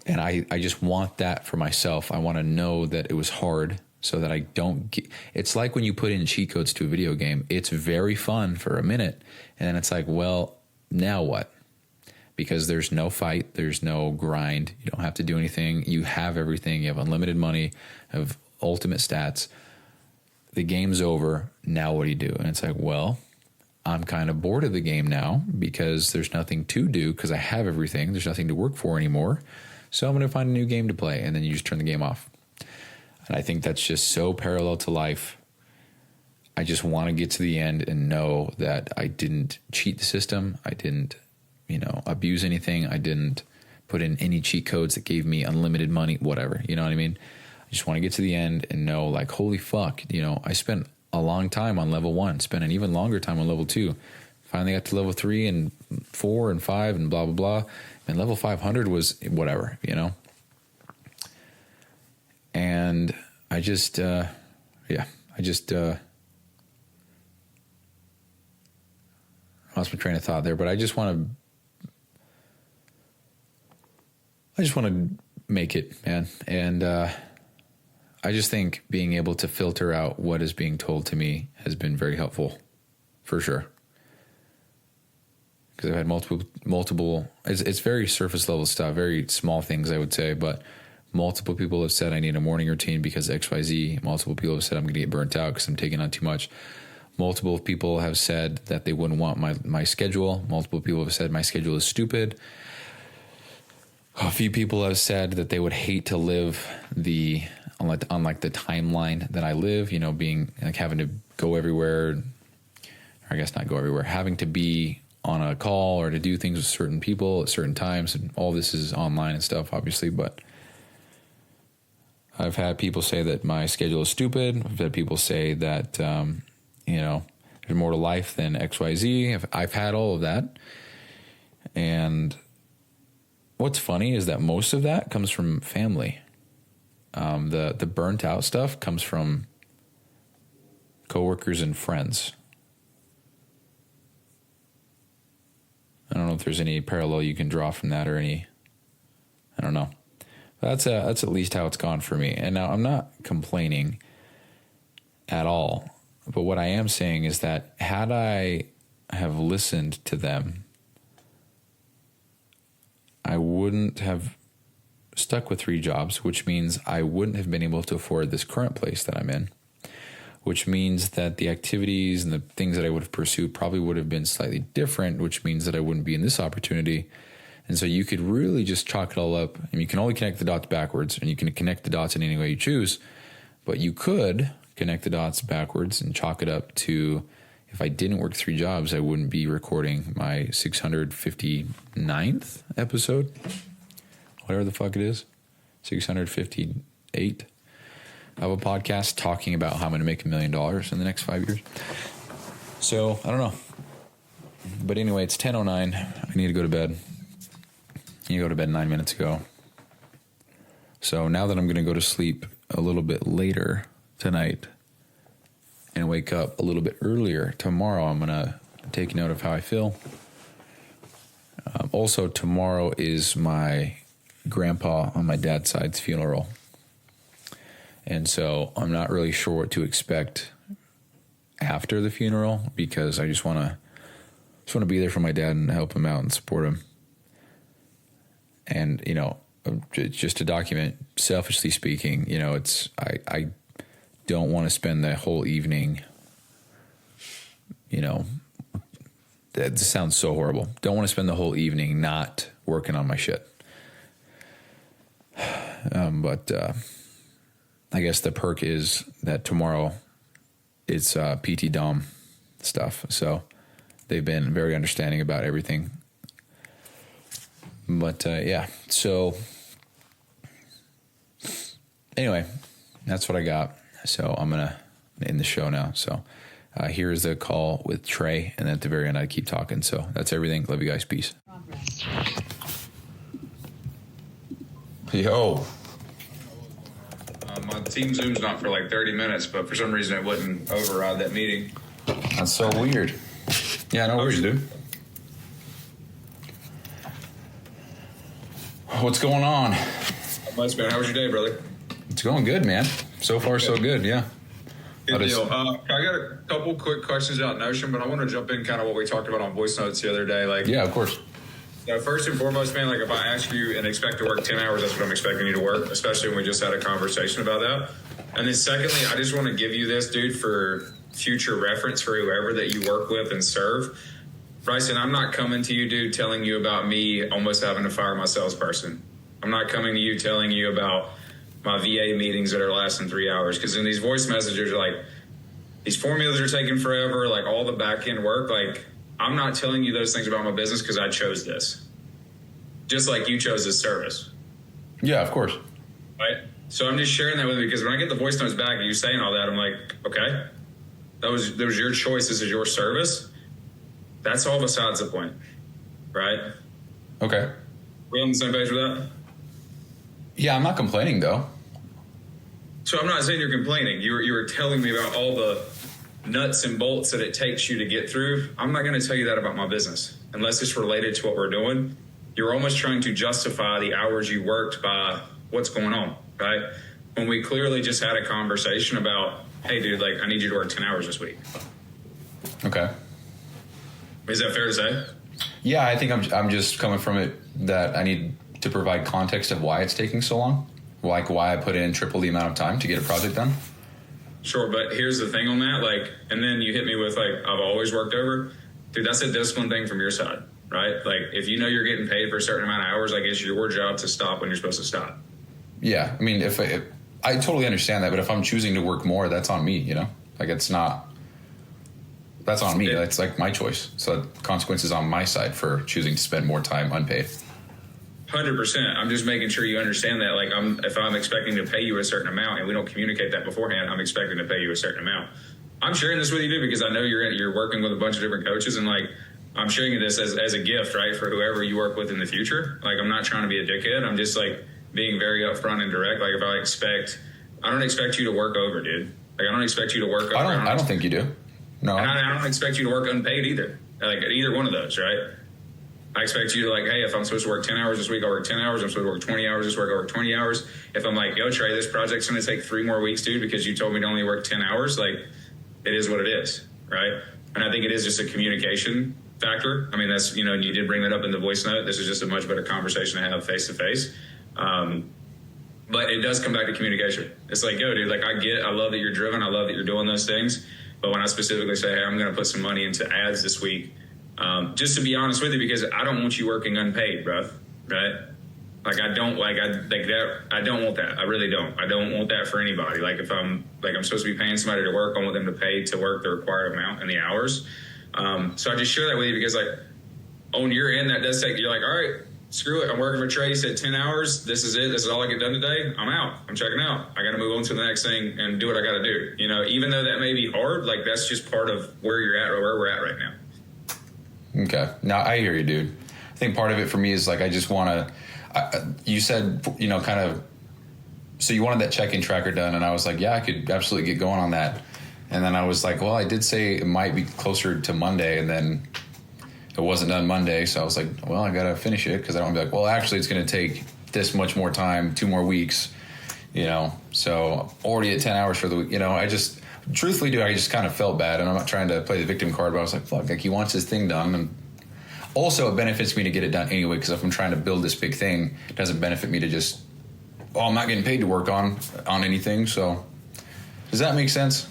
And I just want that for myself. I want to know that it was hard, so that I don't get, it's like when you put in cheat codes to a video game, it's very fun for a minute. And then it's like, well, now what? Because there's no fight, there's no grind. You don't have to do anything. You have everything. You have unlimited money, have ultimate stats. The game's over. Now what do you do? And it's like, well, I'm kind of bored of the game now because there's nothing to do because I have everything. There's nothing to work for anymore. So I'm going to find a new game to play. And then you just turn the game off. And I think that's just so parallel to life. I just want to get to the end and know that I didn't cheat the system. I didn't, abuse anything. I didn't put in any cheat codes that gave me unlimited money, whatever. You know what I mean? I just want to get to the end and know, like, holy fuck, I spent a long time on level 1, spent an even longer time on level 2. Finally got to level 3 and 4 and 5 and blah, blah, blah. And level 500 was whatever, And I just, lost my train of thought there, but I just want to make it, man. And I just think being able to filter out what is being told to me has been very helpful, for sure. Because I've had multiple. It's very surface level stuff, very small things, I would say, but multiple people have said I need a morning routine because XYZ. Multiple people have said I'm going to get burnt out because I'm taking on too much. Multiple people have said that they wouldn't want my schedule. Multiple people have said my schedule is stupid. A few people have said that they would hate to live on the timeline that I live, being like having to go everywhere, or I guess not go everywhere, having to be on a call or to do things with certain people at certain times. And all this is online and stuff, obviously, but I've had people say that my schedule is stupid. I've had people say that, there's more to life than XYZ. I've had all of that. And what's funny is that most of that comes from family. The burnt out stuff comes from coworkers and friends. I don't know if there's any parallel you can draw from that or any, I don't know. that's at least how it's gone for me. And now I'm not complaining at all. But what I am saying is that had I have listened to them, I wouldn't have stuck with 3 jobs, which means I wouldn't have been able to afford this current place that I'm in, which means that the activities and the things that I would have pursued probably would have been slightly different, which means that I wouldn't be in this opportunity. And so you could really just chalk it all up, and you can only connect the dots backwards, and you can connect the dots in any way you choose, but you could connect the dots backwards and chalk it up to, if I didn't work 3 jobs, I wouldn't be recording my 659th episode, whatever the fuck it is, 658 of a podcast talking about how I'm going to make $1 million in the next 5 years. So I don't know, but anyway, it's 10:09. I need to go to bed. I need to go to bed 9 minutes ago. So now that I'm going to go to sleep a little bit later tonight and wake up a little bit earlier tomorrow, I'm going to take note of how I feel. Also, tomorrow is my grandpa on my dad's side's funeral. And so I'm not really sure what to expect after the funeral, because I just want to be there for my dad and help him out and support him. And, you know, just to document, selfishly speaking, you know, I don't want to spend the whole evening, you know, that sounds so horrible. Don't want to spend the whole evening not working on my shit. But I guess the perk is that tomorrow it's PT Dom stuff. So they've been very understanding about everything. But yeah, so anyway, that's what I got. So I'm going to end the show now. So here is the call with Trey. And then at the very end, I keep talking. So that's everything. Love you guys. Peace. Yo. My team Zoom's not for like 30 minutes, but for some reason it wouldn't override that meeting. That's so weird. Yeah, no worries, dude. What's going on? Much, man. How was your day, brother? It's going good, man. So far, so good, yeah. Good deal. I got a couple quick questions about Notion, but I want to jump in kind of what we talked about on voice notes the other day. Like, yeah, of course. First and foremost, man, like if I ask you and expect to work 10 hours, that's what I'm expecting you to work, especially when we just had a conversation about that. And then secondly, I just want to give you this, dude, for future reference for whoever that you work with and serve. Bryson, I'm not coming to you, dude, telling you about me almost having to fire my salesperson. I'm not coming to you telling you about my VA meetings that are lasting 3 hours. Because in these voice messages, like, these formulas are taking forever, like all the back end work. Like, I'm not telling you those things about my business because I chose this. Just like you chose this service. Yeah, of course. Right? So I'm just sharing that with you because when I get the voice notes back and you saying all that, I'm like, okay, that was your choice. This is your service. That's all besides the point, right? Okay. We on the same page with that? Yeah, I'm not complaining, though. So I'm not saying you're complaining. You were telling me about all the nuts and bolts that it takes you to get through. I'm not going to tell you that about my business unless it's related to what we're doing. You're almost trying to justify the hours you worked by what's going on, right? When we clearly just had a conversation about, hey, dude, like, I need you to work 10 hours this week. Okay. Is that fair to say? Yeah, I think I'm just coming from it that I need to provide context of why it's taking so long, like why I put in triple the amount of time to get a project done. Sure, but here's the thing on that, like, and then you hit me with, like, I've always worked over. Dude, that's a discipline thing from your side, right? Like, if you know you're getting paid for a certain amount of hours, like, it's your job to stop when you're supposed to stop. Yeah, I mean, if I totally understand that, but if I'm choosing to work more, that's on me, you know? Like, it's not, that's on me. That's, like, my choice. So consequences on my side for choosing to spend more time unpaid. 100%. I'm just making sure you understand that. Like, if I'm expecting to pay you a certain amount and we don't communicate that beforehand, I'm expecting to pay you a certain amount. I'm sharing this with you, dude, because I know you're working with a bunch of different coaches, and like, I'm sharing you this as a gift, right, for whoever you work with in the future. Like, I'm not trying to be a dickhead. I'm just like being very upfront and direct. Like, if I don't expect you to work over, dude. Like, I don't expect you to work over. I don't think you do. No. And I don't expect you to work unpaid either. Like, either one of those, right? I expect you to like, hey, if I'm supposed to work 10 hours this week, I'll work 10 hours. I'm supposed to work 20 hours this week, I'll work 20 hours. If I'm like, yo, Trey, this project's going to take 3 more weeks, dude, because you told me to only work 10 hours, like, it is what it is, right? And I think it is just a communication factor. I mean, that's, you know, you did bring that up in the voice note. This is just a much better conversation to have face to face. But it does come back to communication. It's like, yo, dude, like, I love that you're driven. I love that you're doing those things. But when I specifically say, hey, I'm going to put some money into ads this week, just to be honest with you, because I don't want you working unpaid, bro. Right? Like, I don't want that. I really don't. I don't want that for anybody. Like, if I'm supposed to be paying somebody to work, I want them to pay to work the required amount and the hours. So I just share that with you because, like, on your end, that does take, you're like, all right, screw it. I'm working for Trey. He said 10 hours. This is it. This is all I get done today. I'm out. I'm checking out. I got to move on to the next thing and do what I got to do. You know, even though that may be hard, like, that's just part of where you're at or where we're at right now. Okay. Now, I hear you, dude. I think part of it for me is, like, I just want to, you said, you know, kind of, so you wanted that check-in tracker done, and I was like, yeah, I could absolutely get going on that. And then I was like, well, I did say it might be closer to Monday, and then it wasn't done Monday, so I was like, well, I got to finish it because I don't want to be like, well, actually, it's going to take this much more time, 2 more weeks, you know, so already at 10 hours for the week, you know, I just, truthfully, dude, I just kind of felt bad, and I'm not trying to play the victim card, but I was like, fuck, like, he wants his thing done, and also it benefits me to get it done anyway, because if I'm trying to build this big thing, it doesn't benefit me to just, oh, I'm not getting paid to work on anything, so does that make sense?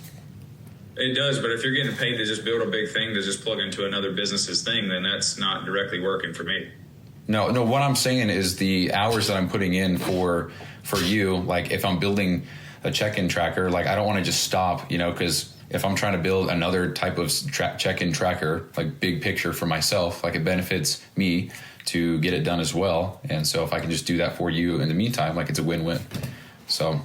It does, but if you're getting paid to just build a big thing to just plug into another business's thing, then that's not directly working for me. No, what I'm saying is the hours that I'm putting in for you, like, if I'm building a check-in tracker, like, I don't want to just stop, you know, because if I'm trying to build another type of check-in tracker, like, big picture for myself, like, it benefits me to get it done as well. And so if I can just do that for you in the meantime, like, it's a win-win. So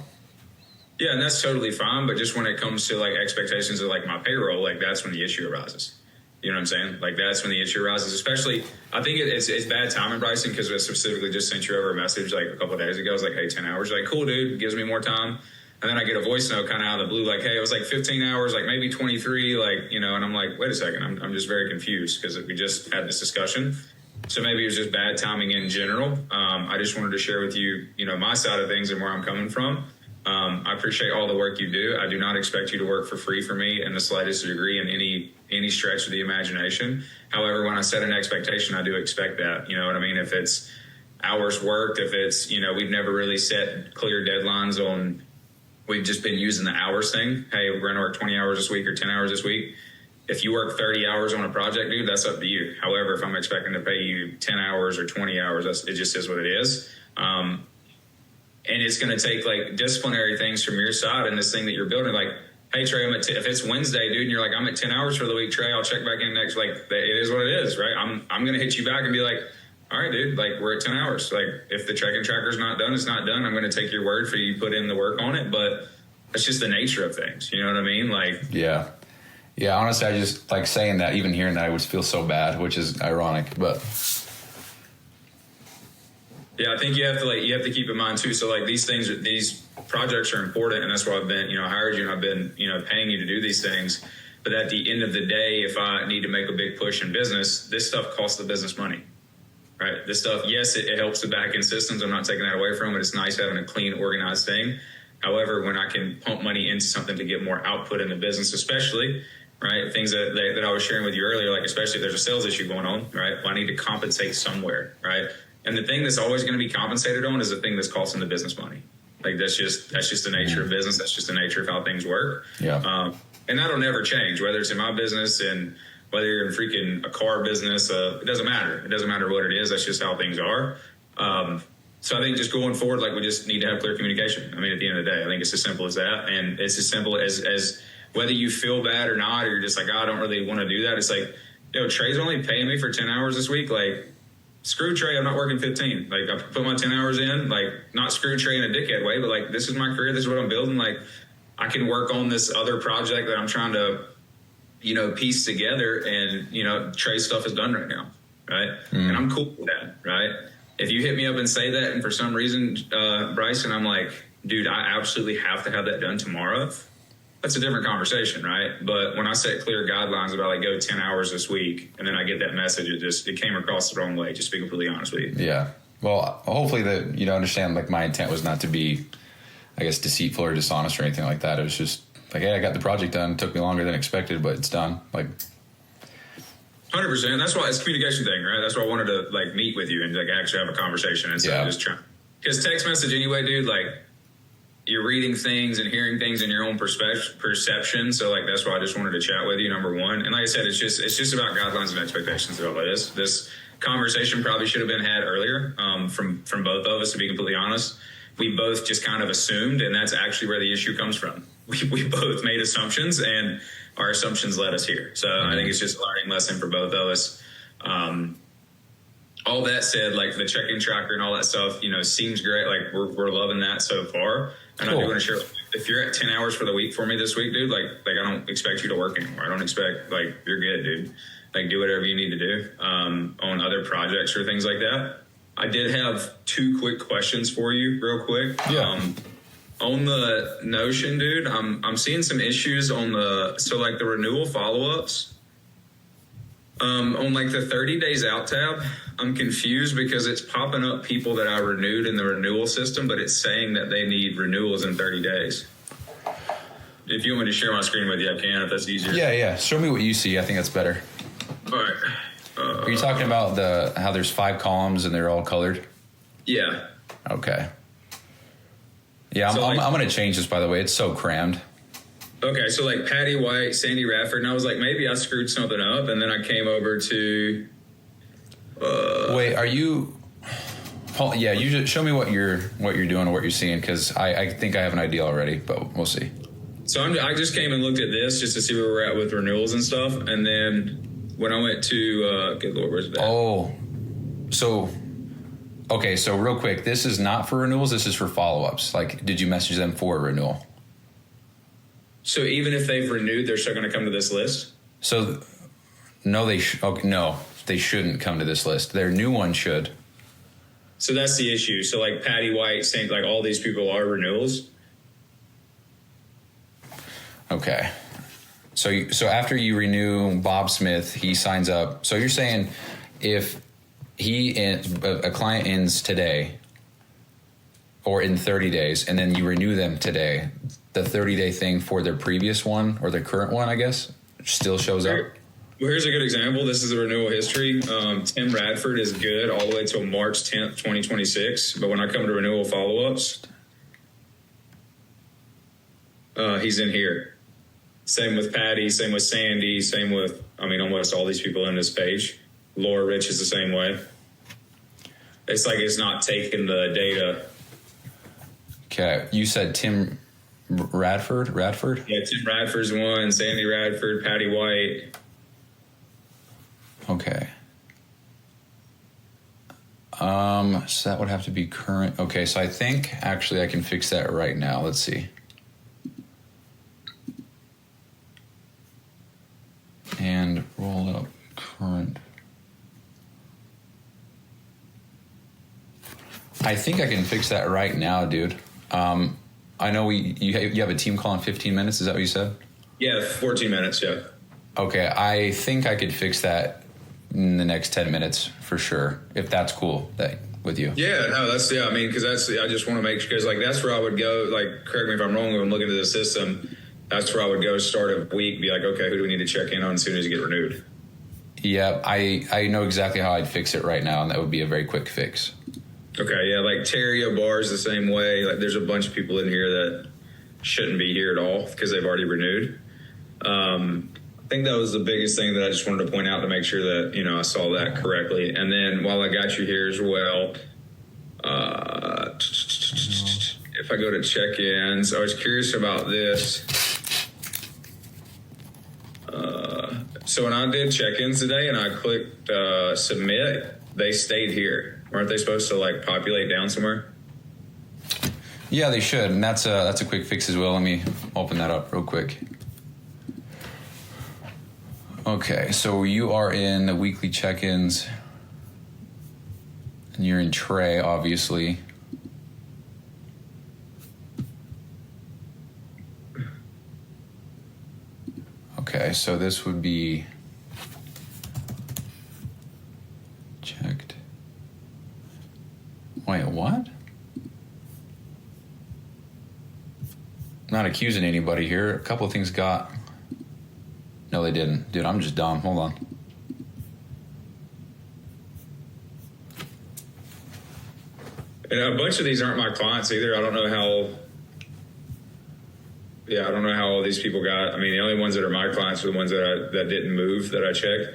yeah, and that's totally fine. But just when it comes to, like, expectations of, like, my payroll, like, that's when the issue arises. You know what I'm saying? Like, that's when the issue arises. Especially, I think it's bad timing, Bryson, because I specifically just sent you over a message like a couple of days ago. I was like, hey, 10 hours. Like, cool, dude. Gives me more time. And then I get a voice note kind of out of the blue, like, hey, it was like 15 hours, like maybe 23, like, you know, and I'm like, wait a second. I'm just very confused because we just had this discussion. So maybe it was just bad timing in general. I just wanted to share with you, you know, my side of things and where I'm coming from. I appreciate all the work you do. I do not expect you to work for free for me in the slightest degree in any stretch of the imagination. However, when I set an expectation, I do expect that. You know what I mean? If it's hours worked, if it's, you know, we've never really set clear deadlines on, we've just been using the hours thing. Hey, we're going to work 20 hours this week or 10 hours this week. If you work 30 hours on a project, dude, that's up to you. However, if I'm expecting to pay you 10 hours or 20 hours, it just is what it is. And it's going to take, like, disciplinary things from your side and this thing that you're building. Like, hey, Trey, if it's Wednesday, dude, and you're like, I'm at 10 hours for the week, Trey, I'll check back in next. Like, it is what it is, right? I'm going to hit you back and be like, all right, dude, like, we're at 10 hours. Like, if the check-in tracker's not done, it's not done. I'm going to take your word for you put in the work on it. But it's just the nature of things. You know what I mean? Like, yeah. Honestly, I just, like, saying that, even hearing that, I would feel so bad, which is ironic, but yeah, I think you have to keep in mind too. So, like, these projects are important, and that's why I've been, you know, hired you and I've been, you know, paying you to do these things. But at the end of the day, if I need to make a big push in business, this stuff costs the business money, right? This stuff, yes, it helps the back end systems. I'm not taking that away from it. It's nice having a clean, organized thing. However, when I can pump money into something to get more output in the business, especially, right, things that I was sharing with you earlier, like, especially if there's a sales issue going on, right? Well, I need to compensate somewhere, right? And the thing that's always going to be compensated on is the thing that's costing the business money. Like, that's just the nature of business. That's just the nature of how things work. Yeah. And that'll never change, whether it's in my business and whether you're in freaking a car business. It doesn't matter. It doesn't matter what it is. That's just how things are. So I think just going forward, like, we just need to have clear communication. I mean, at the end of the day, I think it's as simple as that. And it's as simple as whether you feel bad or not, or you're just like, oh, I don't really want to do that. It's like, yo, Trey's only paying me for 10 hours this week. Like, screw Trey, I'm not working 15. Like, I put my 10 hours in, like, not screw Trey in a dickhead way, but, like, this is my career. This is what I'm building. Like, I can work on this other project that I'm trying to, you know, piece together. And, you know, Trey's stuff is done right now. Right. And I'm cool with that. Right. If you hit me up and say that, and for some reason, Bryson, I'm like, dude, I absolutely have to have that done tomorrow. that's a different conversation, right? But when I set clear guidelines about like go 10 hours this week, and then I get that message, it came across the wrong way, just to be completely honest with you. Yeah. Well, hopefully that you understand, like, my intent was not to be, I guess, deceitful or dishonest or anything like that. It was just like, hey, I got the project done. It took me longer than expected, but it's done. Like, 100%. That's why it's a communication thing, right? That's why I wanted to like meet with you and like actually have a conversation instead of just trying. Because text message anyway, dude, like you're reading things and hearing things in your own perception. So like that's why I just wanted to chat with you, number one. And like I said, it's just about guidelines and expectations of all it is. This conversation probably should have been had earlier from both of us, to be completely honest. We both just kind of assumed, and that's actually where the issue comes from. We both made assumptions, and our assumptions led us here. So I think it's just a learning lesson for both of us. All that said, like the check-in tracker and all that stuff, you know, seems great. Like we're loving that so far. And cool. I do want to share, if you're at 10 hours for the week for me this week, dude, like I don't expect you to work anymore. I don't expect, like, you're good, dude. Like do whatever you need to do on other projects or things like that. I did have 2 quick questions for you real quick. Yeah. On the Notion, dude, I'm seeing some issues on the renewal follow-ups. On like the 30 days out tab, I'm confused because it's popping up people that I renewed in the renewal system, but it's saying that they need renewals in 30 days. If you want me to share my screen with you, I can, if that's easier. Yeah. Show me what you see. I think that's better. All right. Are you talking about how there's 5 columns and they're all colored? Yeah. Okay. Yeah, So I'm going to change this, by the way. It's so crammed. Okay, so like Patty White, Sandy Radford, and I was like, maybe I screwed something up, and then I came over to... Wait, are you... Yeah, you just show me what you're doing or what you're seeing, because I think I have an idea already, but we'll see. So I just came and looked at this just to see where we're at with renewals and stuff, and then when I went to... good Lord, where's that? Oh, so... Okay, so real quick, this is not for renewals, this is for follow-ups. Like, did you message them for a renewal? So even if they've renewed, they're still going to come to this list? So, no, they shouldn't come to this list. Their new one should. So that's the issue. So like Patty White saying like all these people are renewals? Okay. So after you renew Bob Smith, he signs up. So you're saying if a client ends today or in 30 days and then you renew them today, the 30-day thing for their previous one or their current one, I guess, still shows up? Well, here's a good example. This is the renewal history. Tim Radford is good all the way till March 10th, 2026. But when I come to renewal follow-ups, he's in here. Same with Patty, same with Sandy, same with, almost all these people in this page. Laura Rich is the same way. It's like it's not taking the data. Okay. You said Tim Radford? Yeah, Tim Radford's one, Sandy Radford, Patty White. Okay. So that would have to be current. Okay, so I think actually I can fix that right now. Let's see. And roll up current. I think I can fix that right now, dude. I know you have a team call in 15 minutes. Is that what you said? Yeah, 14 minutes, yeah. Okay, I think I could fix that in the next 10 minutes for sure, if that's cool with you. Yeah, no, because I just want to make sure, because like that's where I would go, like, correct me if I'm wrong, when I'm looking at the system, that's where I would go start a week, be like, okay, who do we need to check in on as soon as you get renewed? Yeah, I know exactly how I'd fix it right now, and that would be a very quick fix. Okay, yeah, like Terry O'Barr's the same way. Like, there's a bunch of people in here that shouldn't be here at all because they've already renewed. I think that was the biggest thing that I just wanted to point out to make sure that, I saw that correctly. And then while I got you here as well, if I go to check-ins, I was curious about this. So when I did check-ins today and I clicked submit, they stayed here. Aren't they supposed to like populate down somewhere? Yeah, they should, and that's a quick fix as well. Let me open that up real quick. Okay, so you are in the weekly check-ins, and you're in Trey, obviously. Okay, so this would be checked. Wait, what? Not accusing anybody here. A couple of things got... No, they didn't. Dude, I'm just dumb. Hold on. And a bunch of these aren't my clients either. I don't know how... Yeah, I don't know how all these people got... I mean, the only ones that are my clients are the ones that didn't move that I checked.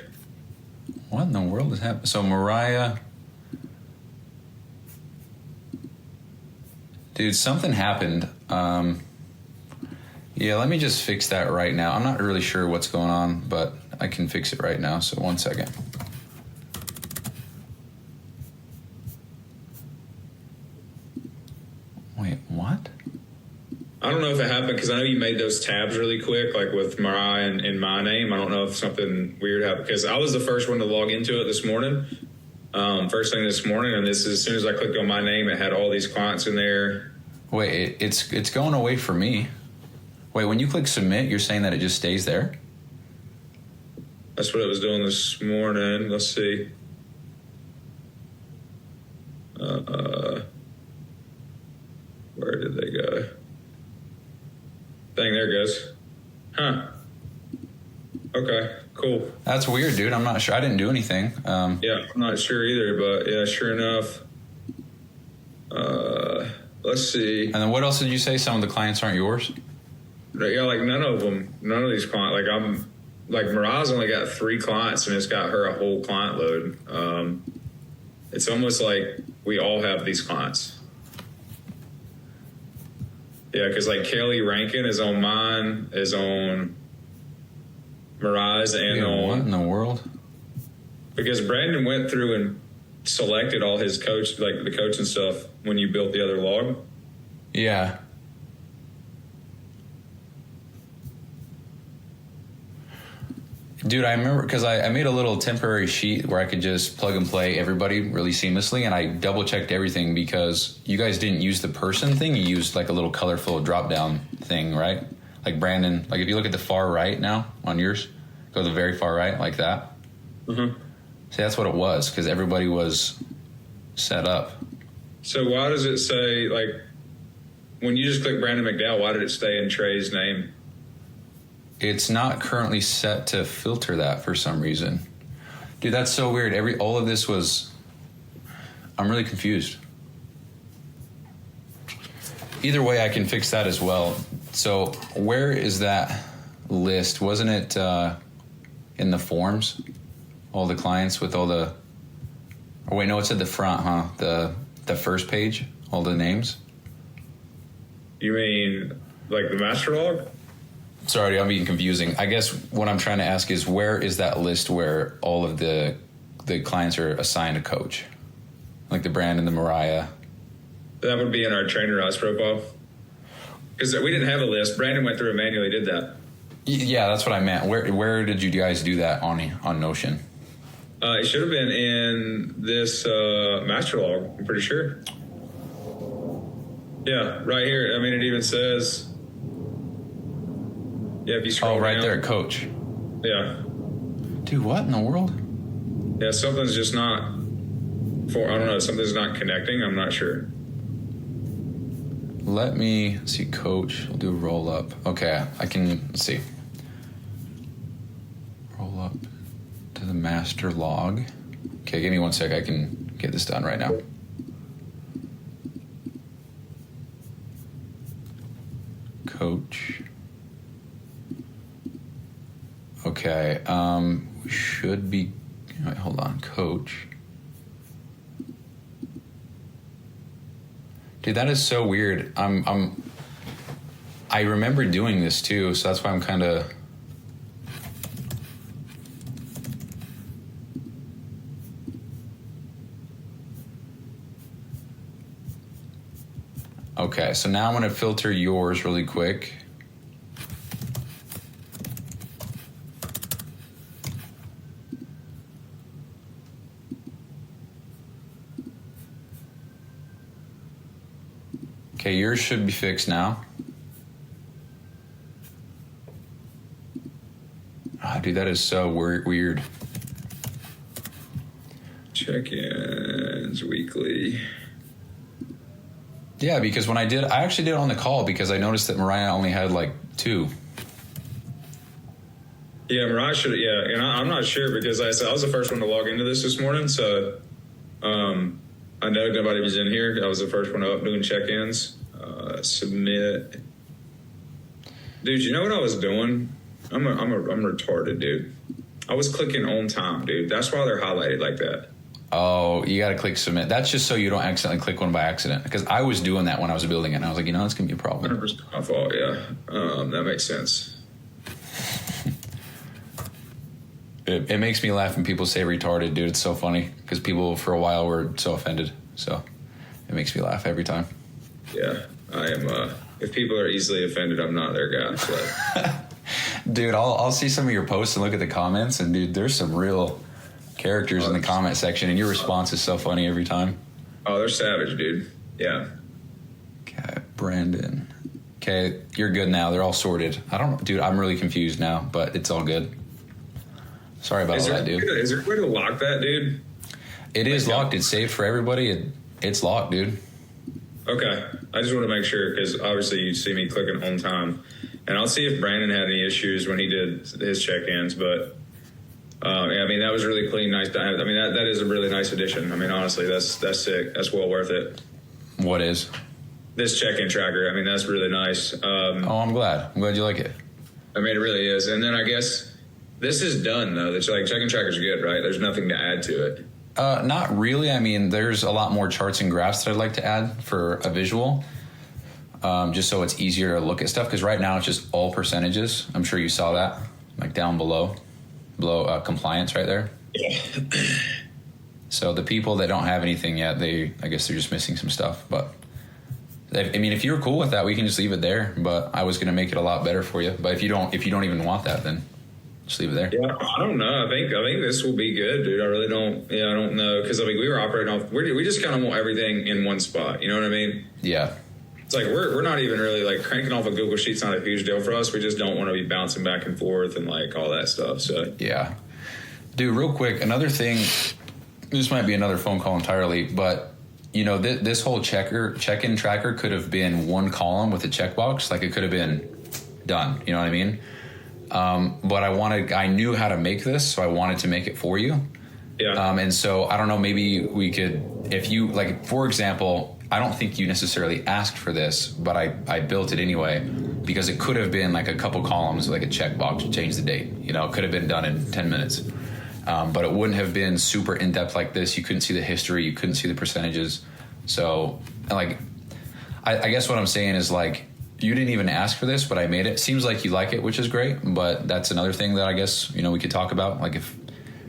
What in the world is happening? So Mariah... Dude, something happened. Yeah, let me just fix that right now. I'm not really sure what's going on, but I can fix it right now. So 1 second. Wait, what? I don't know if it happened because I know you made those tabs really quick, like with Mariah and my name. I don't know if something weird happened because I was the first one to log into it this morning. First thing this morning, and this as soon as I clicked on my name, it had all these clients in there. Wait, it's going away for me. Wait, when you click submit, you're saying that it just stays there? That's what it was doing this morning. Let's see. Where did they go? Dang, there it goes. Huh. Okay, cool. That's weird, dude. I'm not sure. I didn't do anything. Yeah, I'm not sure either, but yeah, sure enough. Let's see. And then what else did you say? Some of the clients aren't yours? Yeah, like none of them, none of these clients. Like Mariah's only got 3 clients, and it's got her a whole client load. It's almost like we all have these clients. Yeah, because like Kelly Rankin is on mine, is on Mariah's, and on... What in the world? Because Brandon went through and selected all his coach, like the coach and stuff, when you built the other log. Yeah. Dude, I remember because I made a little temporary sheet where I could just plug and play everybody really seamlessly, and I double checked everything because you guys didn't use the person thing. You used like a little colorful drop down thing, right? Like Brandon, like if you look at the far right now on yours, go to the very far right like that. Mm-hmm. See, that's what it was because everybody was set up. So why does it say, like, when you just click Brandon McDowell, why did it stay in Trey's name? It's not currently set to filter that for some reason. Dude, that's so weird. All of this was... I'm really confused. Either way, I can fix that as well. So where is that list? Wasn't it in the forms? All the clients with all the... Oh, wait, no, it's at the front, huh? The first page? All the names? You mean like the master log? Sorry, I'm being confusing. I guess what I'm trying to ask is where is that list where all of the clients are assigned a coach? Like the Brandon, the Mariah. That would be in our trainer eyes profile. Because we didn't have a list. Brandon went through and manually did that. Yeah, that's what I meant. Where did you guys do that on Notion? It should have been in this master log, I'm pretty sure. Yeah, right here. I mean, it even says... Yeah, if you scroll right down, there, coach. Yeah. Dude, what in the world? Yeah, something's just not... I don't know, something's not connecting. I'm not sure. Let me see, coach. I'll do a roll up. Okay, I can... Let's see. Roll up to the master log. Okay, give me 1 sec. I can get this done right now. Coach. Okay, we should be... Wait, hold on, coach. Dude, that is so weird. I remember doing this too, so that's why I'm kind of... Okay, so now I'm going to filter yours really quick. Okay, yours should be fixed now. Oh, dude, that is so weird. Check-ins weekly. Yeah, because when I actually did it on the call because I noticed that Mariah only had like 2. Yeah, Mariah should. Yeah, and I'm not sure because I was the first one to log into this morning, so I know nobody was in here. I was the first one up doing check-ins. Submit. Dude, you know what I was doing? I'm retarded, dude. I was clicking on time, dude. That's why they're highlighted like that. Oh, you got to click submit. That's just so you don't accidentally click one by accident. Because I was doing that when I was building it. And I was like, that's going to be a problem. 100% my fault, yeah. That makes sense. It makes me laugh when people say retarded, dude. It's so funny. Because people for a while were so offended. So it makes me laugh every time. Yeah, I am. If people are easily offended, I'm not their guy. So. Dude, I'll see some of your posts and look at the comments. And, dude, there's some real characters in the comment section. And your response is so funny every time. Oh, they're savage, dude. Yeah. Okay, Brandon. Okay, you're good now. They're all sorted. I don't know. Dude, I'm really confused now, but it's all good. Sorry about all that, dude. Is there a way to lock that, dude? It is locked. It's saved for everybody. It's locked, dude. Okay. I just want to make sure because obviously you see me clicking on time. And I'll see if Brandon had any issues when he did his check-ins. But, yeah, I mean, that was really clean, nice. I mean, that is a really nice addition. I mean, honestly, that's sick. That's well worth it. What is? This check-in tracker. I mean, that's really nice. I'm glad. I'm glad you like it. I mean, it really is. And then I guess this is done, though. It's like check-in tracker's good, right? There's nothing to add to it. Not really. I mean, there's a lot more charts and graphs that I'd like to add for a visual, just so it's easier to look at stuff. Because right now it's just all percentages. I'm sure you saw that, like down below compliance right there. Yeah. So the people that don't have anything yet, I guess they're just missing some stuff. But I mean, if you're cool with that, we can just leave it there. But I was going to make it a lot better for you. But if you don't even want that, then just leave it there. Yeah, I don't know. I think this will be good, dude. I really don't. Yeah, I don't know because I mean we were operating off. We just kind of want everything in one spot. You know what I mean? Yeah. It's like we're not even really like cranking off a Google Sheet's not a huge deal for us. We just don't want to be bouncing back and forth and like all that stuff. So yeah, dude. Real quick, another thing. This might be another phone call entirely, but you know this whole check-in tracker could have been one column with a checkbox. Like it could have been done. You know what I mean? But I knew how to make this, so I wanted to make it for you. Yeah. And so I don't know, maybe we could, if you like, for example, I don't think you necessarily asked for this, but I built it anyway because it could have been like a couple columns, like a checkbox to change the date. You know, it could have been done in 10 minutes. But it wouldn't have been super in depth like this. You couldn't see the history. You couldn't see the percentages. So like, I guess what I'm saying is like, you didn't even ask for this, but I made it. Seems like you like it, which is great. But that's another thing that I guess, we could talk about. Like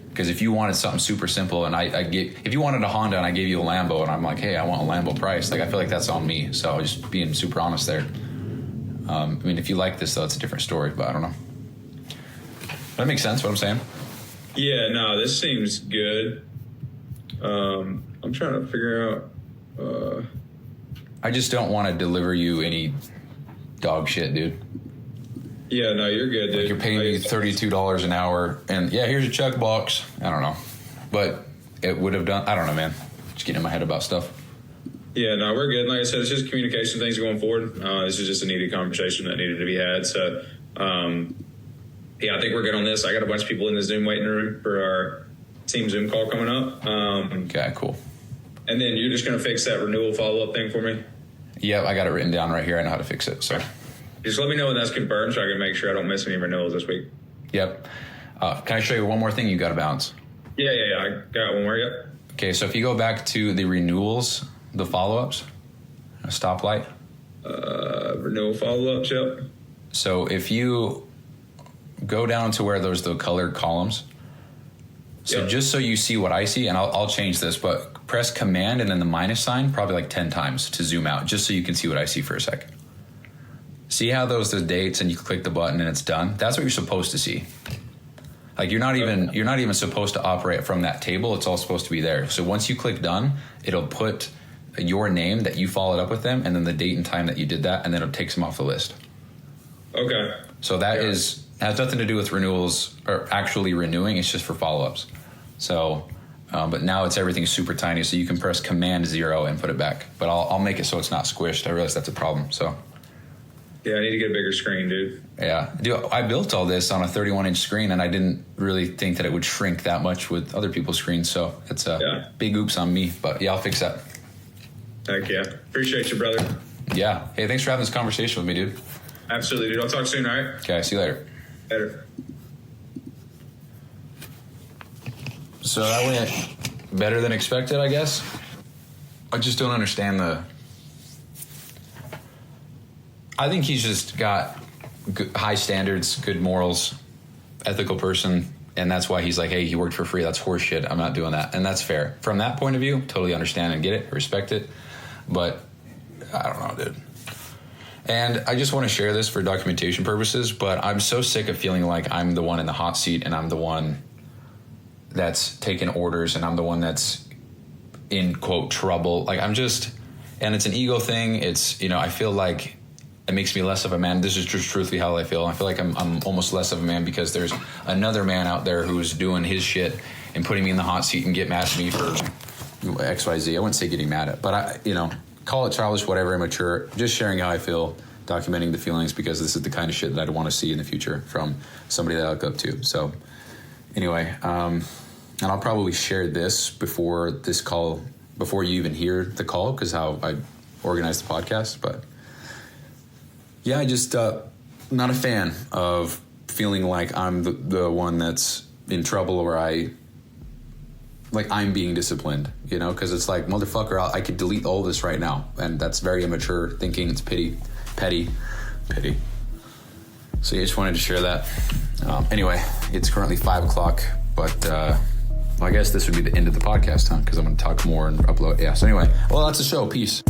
because if you wanted something super simple and if you wanted a Honda and I gave you a Lambo and I'm like, hey, I want a Lambo price. Like, I feel like that's on me. So I was just being super honest there. I mean, if you like this though, it's a different story, but I don't know. That makes sense what I'm saying? Yeah, no, this seems good. I'm trying to figure out, I just don't want to deliver you any dog shit, dude. Yeah, no, you're good, dude. Like you're paying me $32 an hour, and yeah, here's your checkbox. I don't know, but it would have done. I don't know, man. Just getting in my head about stuff. Yeah, no, we're good. Like I said, it's just communication things going forward. This is just a needed conversation that needed to be had. So, yeah, I think we're good on this. I got a bunch of people in the Zoom waiting room for our team Zoom call coming up. Okay, cool. And then you're just going to fix that renewal follow-up thing for me? Yep, I got it written down right here. I know how to fix it. So. Just let me know when that's confirmed so I can make sure I don't miss any renewals this week. Yep. Can I show you one more thing you got to bounce? Yeah. I got one more, yep. Okay, so if you go back to the renewals, the follow-ups, a stoplight. Renewal follow-ups, yep. So if you go down to where there's the colored columns, so yep. Just so you see what I see, and I'll change this, but press Command and then the minus sign probably like 10 times to zoom out, just so you can see what I see for a second. See how the dates and you click the button and it's done? That's what you're supposed to see. Like you're not even supposed to operate from that table. It's all supposed to be there. So once you click done, it'll put your name that you followed up with them and then the date and time that you did that, and then it takes them off the list. Okay. So that is has nothing to do with renewals or actually renewing. It's just for follow-ups. So, but now everything's super tiny, so you can press Command 0 and put it back. But I'll make it so it's not squished. I realize that's a problem. So. Yeah, I need to get a bigger screen, dude. Yeah, dude, I built all this on a 31-inch screen, and I didn't really think that it would shrink that much with other people's screens. So it's a big oops on me. But yeah, I'll fix that. Heck yeah. Appreciate you, brother. Yeah. Hey, thanks for having this conversation with me, dude. Absolutely, dude. I'll talk soon, all right? Okay, see you later. Later. So that went better than expected, I guess. I just don't understand I think he's just got high standards, good morals, ethical person, and that's why he's like, hey, he worked for free. That's horseshit. I'm not doing that. And that's fair. From that point of view, totally understand and get it, respect it. But I don't know, dude. And I just want to share this for documentation purposes, but I'm so sick of feeling like I'm the one in the hot seat and I'm the one that's taking orders and I'm the one that's in, quote, trouble. Like, and it's an ego thing. It's, I feel like it makes me less of a man. This is just truthfully how I feel. I feel like I'm almost less of a man because there's another man out there who's doing his shit and putting me in the hot seat and get mad at me for XYZ. I wouldn't say getting mad at, but call it childish, whatever, immature. Just sharing how I feel, documenting the feelings because this is the kind of shit that I'd want to see in the future from somebody that I look up to. So anyway, and I'll probably share this before you even hear the call because how I organized the podcast, but yeah, I just not a fan of feeling like I'm the one that's in trouble or I'm being disciplined, because it's like, motherfucker, I could delete all this right now. And that's very immature thinking. It's petty. So yeah, I just wanted to share that. Anyway, it's currently 5:00, but I guess this would be the end of the podcast, huh? Because I'm going to talk more and upload. Yeah, so anyway, well, that's the show. Peace.